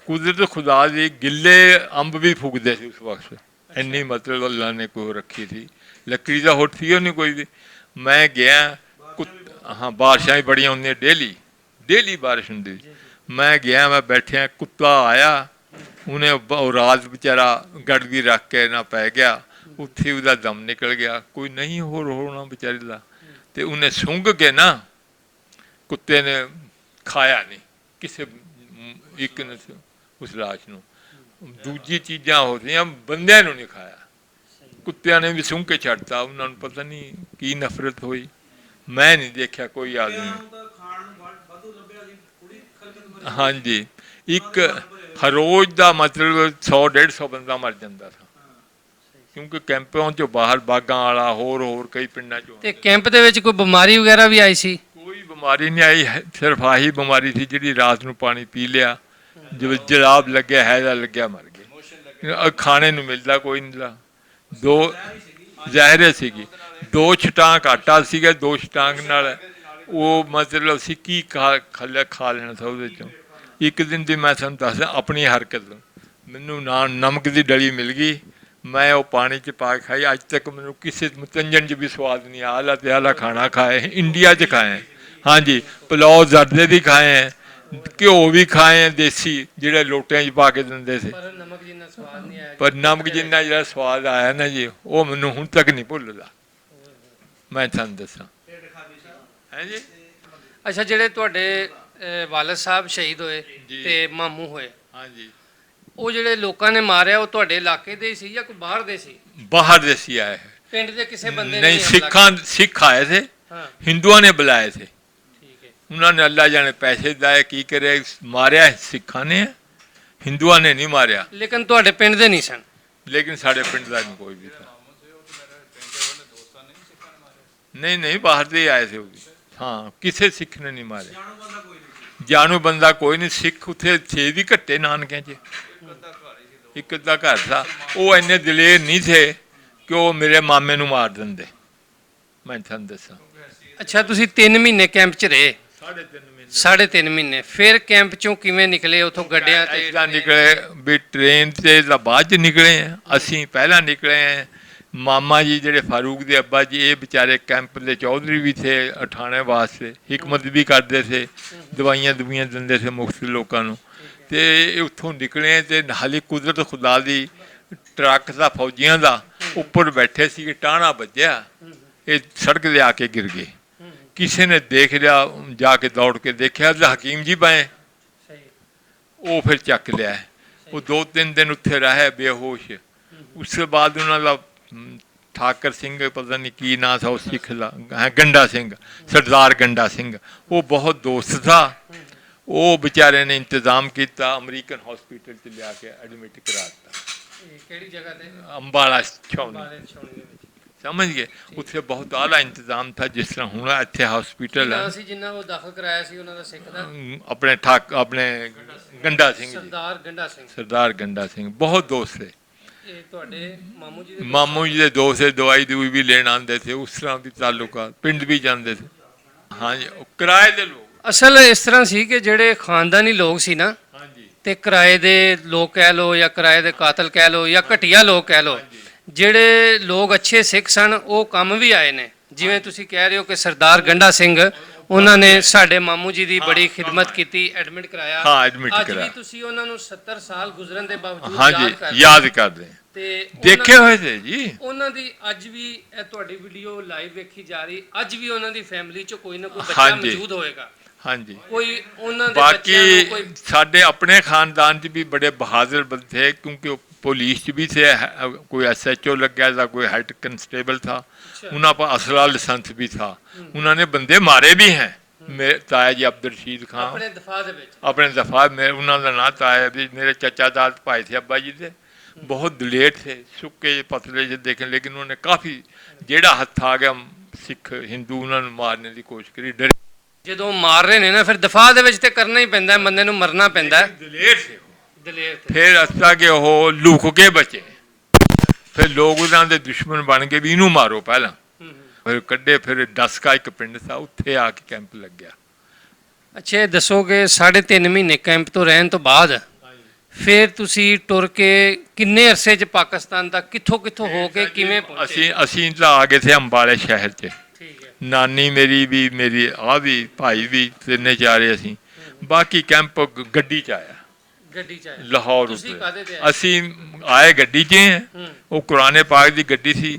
ਕੁਦਰਤ ਖੁਦਾ ਦੀ ਗਿੱਲੇ ਅੰਬ ਵੀ ਫੁੱਕਦੇ ਸੀ ਉਸ ਵਕਤ, ਇੰਨੀ ਮਤਲਬ ਅੱਲਾ ਨੇ ਕੋਈ ਰੱਖੀ ਸੀ। ਲੱਕੜੀ ਦਾ ਹੁੱਟ ਸੀ ਉਹ ਨਹੀਂ ਕੋਈ ਵੀ। ਮੈਂ ਗਿਆ, ਹਾਂ ਬਾਰਿਸ਼ਾਂ ਹੀ ਬੜੀਆਂ ਹੁੰਦੀਆਂ, ਡੇਲੀ ਬਾਰਿਸ਼ ਹੁੰਦੀ। ਮੈਂ ਗਿਆ, ਮੈਂ ਬੈਠਿਆ, ਕੁੱਤਾ ਆਇਆ, ਉਹਨੇ ਉਹ ਰਾਤ ਵਿਚਾਰਾ ਗੜਵੀ ਰੱਖ ਕੇ ਨਾ ਪੈ ਗਿਆ, ਉੱਥੇ ਉਹਦਾ ਦਮ ਨਿਕਲ ਗਿਆ। ਕੋਈ ਨਹੀਂ ਹੋਰ ਹੋਣਾ ਵਿਚਾਰੇ ਦਾ। ਤੇ ਉਹਨੇ ਸੁੰਘ ਕੇ ਨਾ, ਕੁੱਤੇ ਨੇ ਖਾਇਆ ਨਹੀਂ ਕਿਸੇ ਇੱਕ ਨੇ ਉਸ ਲਾਸ਼ ਨੂੰ। ਦੂਜੀ ਚੀਜ਼ਾਂ ਹੁੰਦੀਆਂ, ਬੰਦਿਆਂ ਨੂੰ ਨਹੀਂ ਖਾਇਆ, ਕੁੱਤਿਆਂ ਨੇ ਵੀ ਸੁੰਘ ਕੇ ਛੱਡਤਾ। ਉਹਨਾਂ ਨੂੰ ਪਤਾ ਨਹੀਂ ਕੀ ਨਫ਼ਰਤ ਹੋਈ। ਮੈਂ ਨਹੀਂ ਦੇਖਿਆ ਕੋਈ ਆਦਮੀ। ਹਾਂਜੀ, ਇੱਕ ਹਰੋਜ਼ ਦਾ ਮਤਲਬ 100-150 ਬੰਦਾ ਮਰ ਜਾਂਦਾ ਸੀ, ਕਿਉਂਕਿ ਕੈਂਪਾਂ 'ਚੋਂ ਬਾਹਰ ਬਾਗਾਂ ਵਾਲਾ ਹੋਰ ਕਈ ਪਿੰਡਾਂ 'ਚੋਂ।
ਤੇ ਕੈਂਪ ਦੇ ਵਿੱਚ ਕੋਈ ਬਿਮਾਰੀ ਵਗੈਰਾ ਵੀ ਆਈ ਸੀ?
ਕੋਈ ਬਿਮਾਰੀ ਨਹੀਂ ਆਈ, ਸਿਰਫ ਆਹੀ ਬਿਮਾਰੀ ਸੀ ਜਿਹੜੀ ਰਾਤ ਨੂੰ ਪਾਣੀ ਪੀ ਲਿਆ, ਜਦੋਂ ਜਲਾਬ ਲੱਗਿਆ, ਹੈਜ਼ਾ ਲੱਗਿਆ, ਮਰ ਗਏ। ਖਾਣੇ ਨੂੰ ਮਿਲਦਾ ਕੋਈ ਨਹੀਂ ਲਾ। 2 ਜ਼ਹਿਰੇ ਸੀਗੀ, 2 ਛਟਾਂਕ ਆਟਾ ਸੀਗਾ, 2 ਛਟਾਂਕ ਨਾਲ ਉਹ ਮਤਲਬ ਅਸੀਂ ਕੀ ਖਾ ਲੈਣਾ ਸੀ ਉਹਦੇ 'ਚੋਂ। ਇੱਕ ਦਿਨ ਦੀ ਮੈਂ ਤੁਹਾਨੂੰ ਦੱਸਦਾ ਆਪਣੀ ਹਰਕਤ, ਮੈਨੂੰ ਨਮਕ ਦੀ ਡਲੀ ਮਿਲ ਗਈ, ਮੈਂ ਉਹ ਪਾਣੀ 'ਚ ਪਾ ਕੇ ਖਾਈ। ਅੱਜ ਤੱਕ ਮੈਨੂੰ ਕਿਸੇ ਮਤੰਜਨ 'ਚ ਵੀ ਸਵਾਦ ਨਹੀਂ। ਆਲਾ ਤੇ ਆਲਾ ਖਾਣਾ ਖਾਏ, ਇੰਡੀਆ 'ਚ ਖਾਏ, ਹਾਂਜੀ, ਪੁਲਾਓ ਜ਼ਰਦੇ ਦੀ ਖਾਏ ਹੈ, ਘਿਓ ਵੀ ਖਾਏ ਹੈ ਦੇਸੀ, ਜਿਹੜੇ ਲੋਟਿਆਂ 'ਚ ਪਾ ਕੇ ਦਿੰਦੇ ਸੀ।
ਪਰ ਨਮਕ ਜਿੰਨਾ ਸਵਾਦ ਨਹੀਂ ਆਇਆ।
ਪਰ ਨਮਕ ਜਿੰਨਾ ਜਿਹੜਾ ਸਵਾਦ ਆਇਆ ਨਾ ਜੀ, ਉਹ ਮੈਨੂੰ ਹੁਣ ਤੱਕ ਨਹੀਂ ਭੁੱਲਦਾ, ਮੈਂ ਤੁਹਾਨੂੰ ਦੱਸਾਂ। ਹੈ ਜੀ।
ਅੱਛਾ, ਜਿਹੜੇ ਤੁਹਾਡੇ ਵਾਲਦ ਸਾਹਿਬ ਸ਼ਹੀਦ ਹੋਏ ਤੇ ਮਾਮੂ ਹੋਏ,
ਹਾਂਜੀ,
ਉਹ ਜਿਹੜੇ ਲੋਕਾਂ ਨੇ ਮਾਰਿਆ, ਉਹ ਤੁਹਾਡੇ ਇਲਾਕੇ ਦੇ ਸੀ ਜਾਂ ਕੋਈ ਬਾਹਰ ਦੇ ਸੀ?
ਬਾਹਰ ਦੇ ਸੀ ਆਏ,
ਪਿੰਡ ਦੇ ਕਿਸੇ ਬੰਦੇ
ਨਹੀਂ, ਸਿੱਖ ਆਏ थे, ਹਿੰਦੂਆਂ ਨੇ ਬੁਲਾਏ थे। ਉਹਨਾਂ ਨੇ ਅੱਲਾ ਜਾਣੇ ਪੈਸੇ ਦਾਏ ਕੀ ਕਰੇ, ਮਾਰਿਆ ਸਿੱਖਾਂ ਨੇ, ਹਿੰਦੂਆਂ ਨੇ ਨਹੀਂ ਮਾਰਿਆ।
ਲੇਕਿਨ ਤੁਹਾਡੇ ਪਿੰਡ ਦੇ ਨਹੀਂ ਸਨ?
ਲੇਕਿਨ ਸਾਡੇ ਪਿੰਡ ਦਾ ਨਹੀਂ ਕੋਈ ਵੀ था। ਨਹੀਂ, ਬਾਹਰ ਦੇ ਆਏ थे ਉਹ ਵੀ। ਹਾਂ, ਕਿਸੇ ਸਿੱਖ ਨੇ ਨਹੀਂ ਮਾਰਿਆ, ਜਾਣੂ ਬੰਦਾ ਕੋਈ ਨਹੀਂ। ਸਿੱਖ ਉੱਥੇ ਥੇ ਵੀ ਘੱਟੇ ਨਾਨਕਿਆਂ 'ਚ, ਇੱਕ ਅੱਧਾ ਘਰ था। ਉਹ ਇੰਨੇ ਦਲੇਰ ਨਹੀਂ ਥੇ ਕਿ ਉਹ ਮੇਰੇ ਮਾਮੇ ਨੂੰ ਮਾਰ ਦਿੰਦੇ, ਮੈਂ ਤੁਹਾਨੂੰ ਦੱਸਾਂ।
ਅੱਛਾ, ਤੁਸੀਂ 3 ਮਹੀਨੇ ਕੈਂਪ 'ਚ ਰਹੇ? 3.5 ਮਹੀਨੇ। ਫਿਰ ਕੈਂਪ 'ਚੋਂ ਕਿਵੇਂ ਨਿਕਲੇ ਉੱਥੋਂ ਗੱਡਿਆਂ ਤੇ?
ਇੱਦਾਂ ਨਿਕਲੇ ਵੀ ਟ੍ਰੇਨ ਤੇ ਤਾਂ ਬਾਅਦ 'ਚ ਨਿਕਲੇ ਆ, ਅਸੀਂ ਪਹਿਲਾਂ ਨਿਕਲੇ ਆ। ਮਾਮਾ ਜੀ ਜਿਹੜੇ ਫਾਰੂਕ ਦੇ ਅੱਬਾ ਜੀ, ਇਹ ਵਿਚਾਰੇ ਕੈਂਪ ਦੇ ਚੌਧਰੀ ਵੀ ਥੇ ਉਠਾਣੇ ਵਾਸਤੇ, ਹਿਕਮਤ ਵੀ ਕਰਦੇ ਥੇ, ਦਵਾਈਆਂ ਦਿੰਦੇ ਥੇ ਮੁਫਤ ਲੋਕਾਂ ਨੂੰ। ਤੇ ਉੱਥੋਂ ਨਿਕਲੇ ਤੇ ਹਾਲੇ ਕੁਦਰਤ ਖੁਦਾ ਦੀ, ਟਰੱਕ ਦਾ ਫੌਜੀਆਂ ਦਾ ਉੱਪਰ ਬੈਠੇ ਸੀ, ਟਾਹਣਾ ਵੱਜਿਆ, ਇਹ ਸੜਕ 'ਤੇ ਆ ਕੇ ਗਿਰ ਗਏ। ਕਿਸੇ ਨੇ ਦੇਖ ਲਿਆ, ਜਾ ਕੇ ਦੌੜ ਕੇ ਦੇਖਿਆ ਤਾਂ ਹਕੀਮ ਜੀ ਪਏ, ਉਹ ਫਿਰ ਚੱਕ ਲਿਆ। ਉਹ 2-3 ਦਿਨ ਉੱਥੇ ਰਹੇ ਬੇਹੋਸ਼। ਉਸ ਤੋਂ ਬਾਅਦ ਉਹਨਾਂ ਦਾ ਠਾਕਰ ਸਿੰਘ, ਪਤਾ ਨਹੀਂ ਕੀ ਨਾਂ ਸੀ ਉਹ ਸਿੱਖ ਦਾ, ਗੰਡਾ ਸਿੰਘ, ਸਰਦਾਰ ਗੰਡਾ ਸਿੰਘ, ਉਹ ਬਹੁਤ ਦੋਸਤ ਥਾ। ਉਹ ਵਿਚਾਰੇ ਨੇ ਇੰਤਜ਼ਾਮ ਕੀਤਾ, ਅਮਰੀਕਨ ਹਸਪੀਟਲ 'ਚ ਲਿਆ ਕੇ ਐਡਮਿਟ ਕਰਾ ਦਿੱਤਾ।
ਕਿਹੜੀ ਜਗ੍ਹਾ ਤੇ?
ਅੰਬਾਲਾ ਛਾਉਣੀ, ਸਮਝ ਗਏ। ਉੱਥੇ ਬਹੁਤ ਆਲਾ ਇੰਤਜ਼ਾਮ ਥਾ, ਜਿਸ ਤਰ੍ਹਾਂ ਹੁਣ ਇੱਥੇ ਹਸਪੀਟਲ ਹੈ।
ਜਿੰਨਾ ਉਹ ਦਾਖਲ ਕਰਾਇਆ ਸੀ ਉਹਨਾਂ ਦਾ ਸਿੱਖ ਦਾ?
ਆਪਣੇ ਗੰਡਾ ਸਿੰਘ, ਸਰਦਾਰ ਗੰਡਾ ਸਿੰਘ, ਬਹੁਤ ਦੋਸਤ ਥੇ।
ਇਹ ਤੁਹਾਡੇ
ਮਾਮੂ ਜੀ ਦੇ ਦੋਸਤ, ਦਵਾਈ ਦੂਈ ਵੀ ਲੈਣ ਆਉਂਦੇ ਥੇ, ਉਸ ਤਰ੍ਹਾਂ ਵੀ ਤਾਲੁਕਾ, ਪਿੰਡ ਵੀ ਜਾਂਦੇ ਥੇ। ਹਾਂਜੀ, ਕਿਰਾਏ ਦੇ ਲੋਕ।
ਅਸਲ ਇਸ ਤਰ੍ਹਾਂ ਸੀ ਕਿ ਜਿਹੜੇ ਖਾਨਦਾਨੀ ਲੋਕ ਸੀ ਨਾ, ਤੇ ਕਿਰਾਏ ਦੇ ਲੋਕ ਕਹਿ ਲਓ ਜਾਂ ਕਿਰਾਏ ਦੇ ਕਾਤਲ ਕਹਿ ਲਓ ਜਾਂ ਘਟੀਆ ਲੋਕ ਕਹਿ ਲਓ, ਜਿਹੜੇ ਲੋਕ ਅੱਛੇ ਸਿੱਖ ਸਨ ਉਹ ਕੰਮ ਵੀ ਆਏ ਨੇ। ਜਿਵੇਂ ਤੁਸੀਂ ਕਹਿ ਰਹੇ ਹੋ ਕਿ ਸਰਦਾਰ ਗੰਡਾ ਸਿੰਘ, ਉਹਨਾਂ ਨੇ ਸਾਡੇ ਮਾਮੂ ਜੀ ਦੀ ਬੜੀ ਖਿਦਮਤ ਕੀਤੀ, ਐਡਮਿਟ ਕਰਾਇਆ।
ਹਾਂ, ਐਡਮਿਟ
ਅੱਜ ਵੀ
ਕਰਾਇਆ।
ਤੁਸੀਂ ਉਹਨਾਂ ਨੂੰ 70 ਸਾਲ ਗੁਜ਼ਰਨ ਦੇ ਬਾਵਜੂਦ
ਹਾਂਜੀ, ਯਾਦ ਕਰਦੇ।
ਤੇ
ਦੇਖੇ ਹੋਏ ਸੀ ਜੀ।
ਉਹਨਾਂ ਦੀ ਅੱਜ ਵੀ ਇਹ ਤੁਹਾਡੀ ਵੀਡੀਓ ਲਾਈਵ ਵੇਖੀ ਜਾ ਰਹੀ, ਅੱਜ ਵੀ ਉਹਨਾਂ ਦੀ ਫੈਮਿਲੀ 'ਚ ਕੋਈ ਨਾ ਕੋਈ ਬੱਚਾ
ਹਾਂਜੀ।
ਮੌਜੂਦ ਹੋਏਗਾ।
ਹਾਂਜੀ।
ਕੋਈ ਉਹਨਾਂ ਦੇ ਬੱਚਿਆਂ ਨੂੰ
ਬਾਕੀ
ਕੋਈ
ਸਾਡੇ ਆਪਣੇ ਖਾਨਦਾਨ 'ਚ ਵੀ ਬੜੇ ਬਹਾਦਰ ਬੰਦੇ थे, क्योंकि वो पुलिस च भी थे, कोई SHO लग गया था, कोई हेड कंस्टेबल था, उन्होंने पर असला लाइसेंस भी था, उन्होंने बंदे मारे भी हैं। मेरे ताया जी अब्दुल रशीद खां
ਆਪਣੇ ਦਫਾ ਦੇ ਵਿੱਚ
अपने दफा में उन्होंने ना ताया भी मेरे चाचा दाद भाई थे अब्बा जी के, बहुत दलेर थे, सुक्के पतले जे देखे, लेकिन उन्होंने काफ़ी जेड़ा हथ आ गया सिख हिंदू उन्होंने मारने की कोशिश करी, डरे
ਜਦੋਂ ਮਾਰ ਰਹੇ ਨੇ ਨਾ ਫਿਰ ਦਫਾ ਦੇ ਵਿੱਚ ਤੇ ਕਰਨਾ ਹੀ ਪੈਂਦਾ, ਬੰਦੇ ਨੂੰ ਮਰਨਾ ਪੈਂਦਾ।
ਦਲੇਰ ਸੇ
ਦਲੇਰ ਤੇ
ਫਿਰ ਅਸਾਂ ਕਿ ਉਹ ਲੁਕ ਕੇ ਬਚੇ, ਫਿਰ ਲੋਕ ਉਹਨਾਂ ਦੇ ਦੁਸ਼ਮਣ ਬਣ ਕੇ ਵੀ ਇਹਨੂੰ ਮਾਰੋ ਪਹਿਲਾਂ, ਫਿਰ ਕੱਢੇ, ਫਿਰ ਡਸਕਾ ਇੱਕ ਪਿੰਡ ਸੀ ਉੱਥੇ ਆ ਕੇ ਕੈਂਪ ਲੱਗਿਆ।
ਅੱਛਾ ਇਹ ਦੱਸੋ ਕਿ 3.5 ਮਹੀਨੇ ਕੈਂਪ ਤੋਂ ਰਹਿਣ ਤੋਂ ਬਾਅਦ ਫਿਰ ਤੁਸੀਂ ਟੁਰ ਕੇ ਕਿੰਨੇ ਅਰਸੇ 'ਚ ਪਾਕਿਸਤਾਨ ਤੱਕ ਕਿੱਥੋਂ ਕਿੱਥੋਂ ਹੋ ਕੇ ਕਿਵੇਂ ਪਹੁੰਚੇ?
ਅਸੀਂ ਤਾਂ ਆ ਗਏ ਥੇ ਅੰਬਾਲੇ ਸ਼ਹਿਰ 'ਚ,
ਠੀਕ ਹੈ।
ਨਾਨੀ ਮੇਰੀ ਵੀ, ਮੇਰੀ ਆ ਵੀ, ਭਾਈ ਵੀ, ਤਿੰਨੇ ਚਾਰੇ ਅਸੀਂ, ਬਾਕੀ ਕੈਂਪ ਗੱਡੀ 'ਚ ਆਇਆ,
ਗੱਡੀ 'ਚ ਆਏ
ਲਾਹੌਰ
ਤੁਸੀਂ
ਉੱਤੇ
ਕਾਹਦੇ ਤੇ ਆਏ?
ਅਸੀਂ ਆਏ ਗੱਡੀ 'ਚ ਹੀ, ਉਹ ਕੁਰਾਨੇ ਪਾਕ ਦੀ ਗੱਡੀ ਸੀ,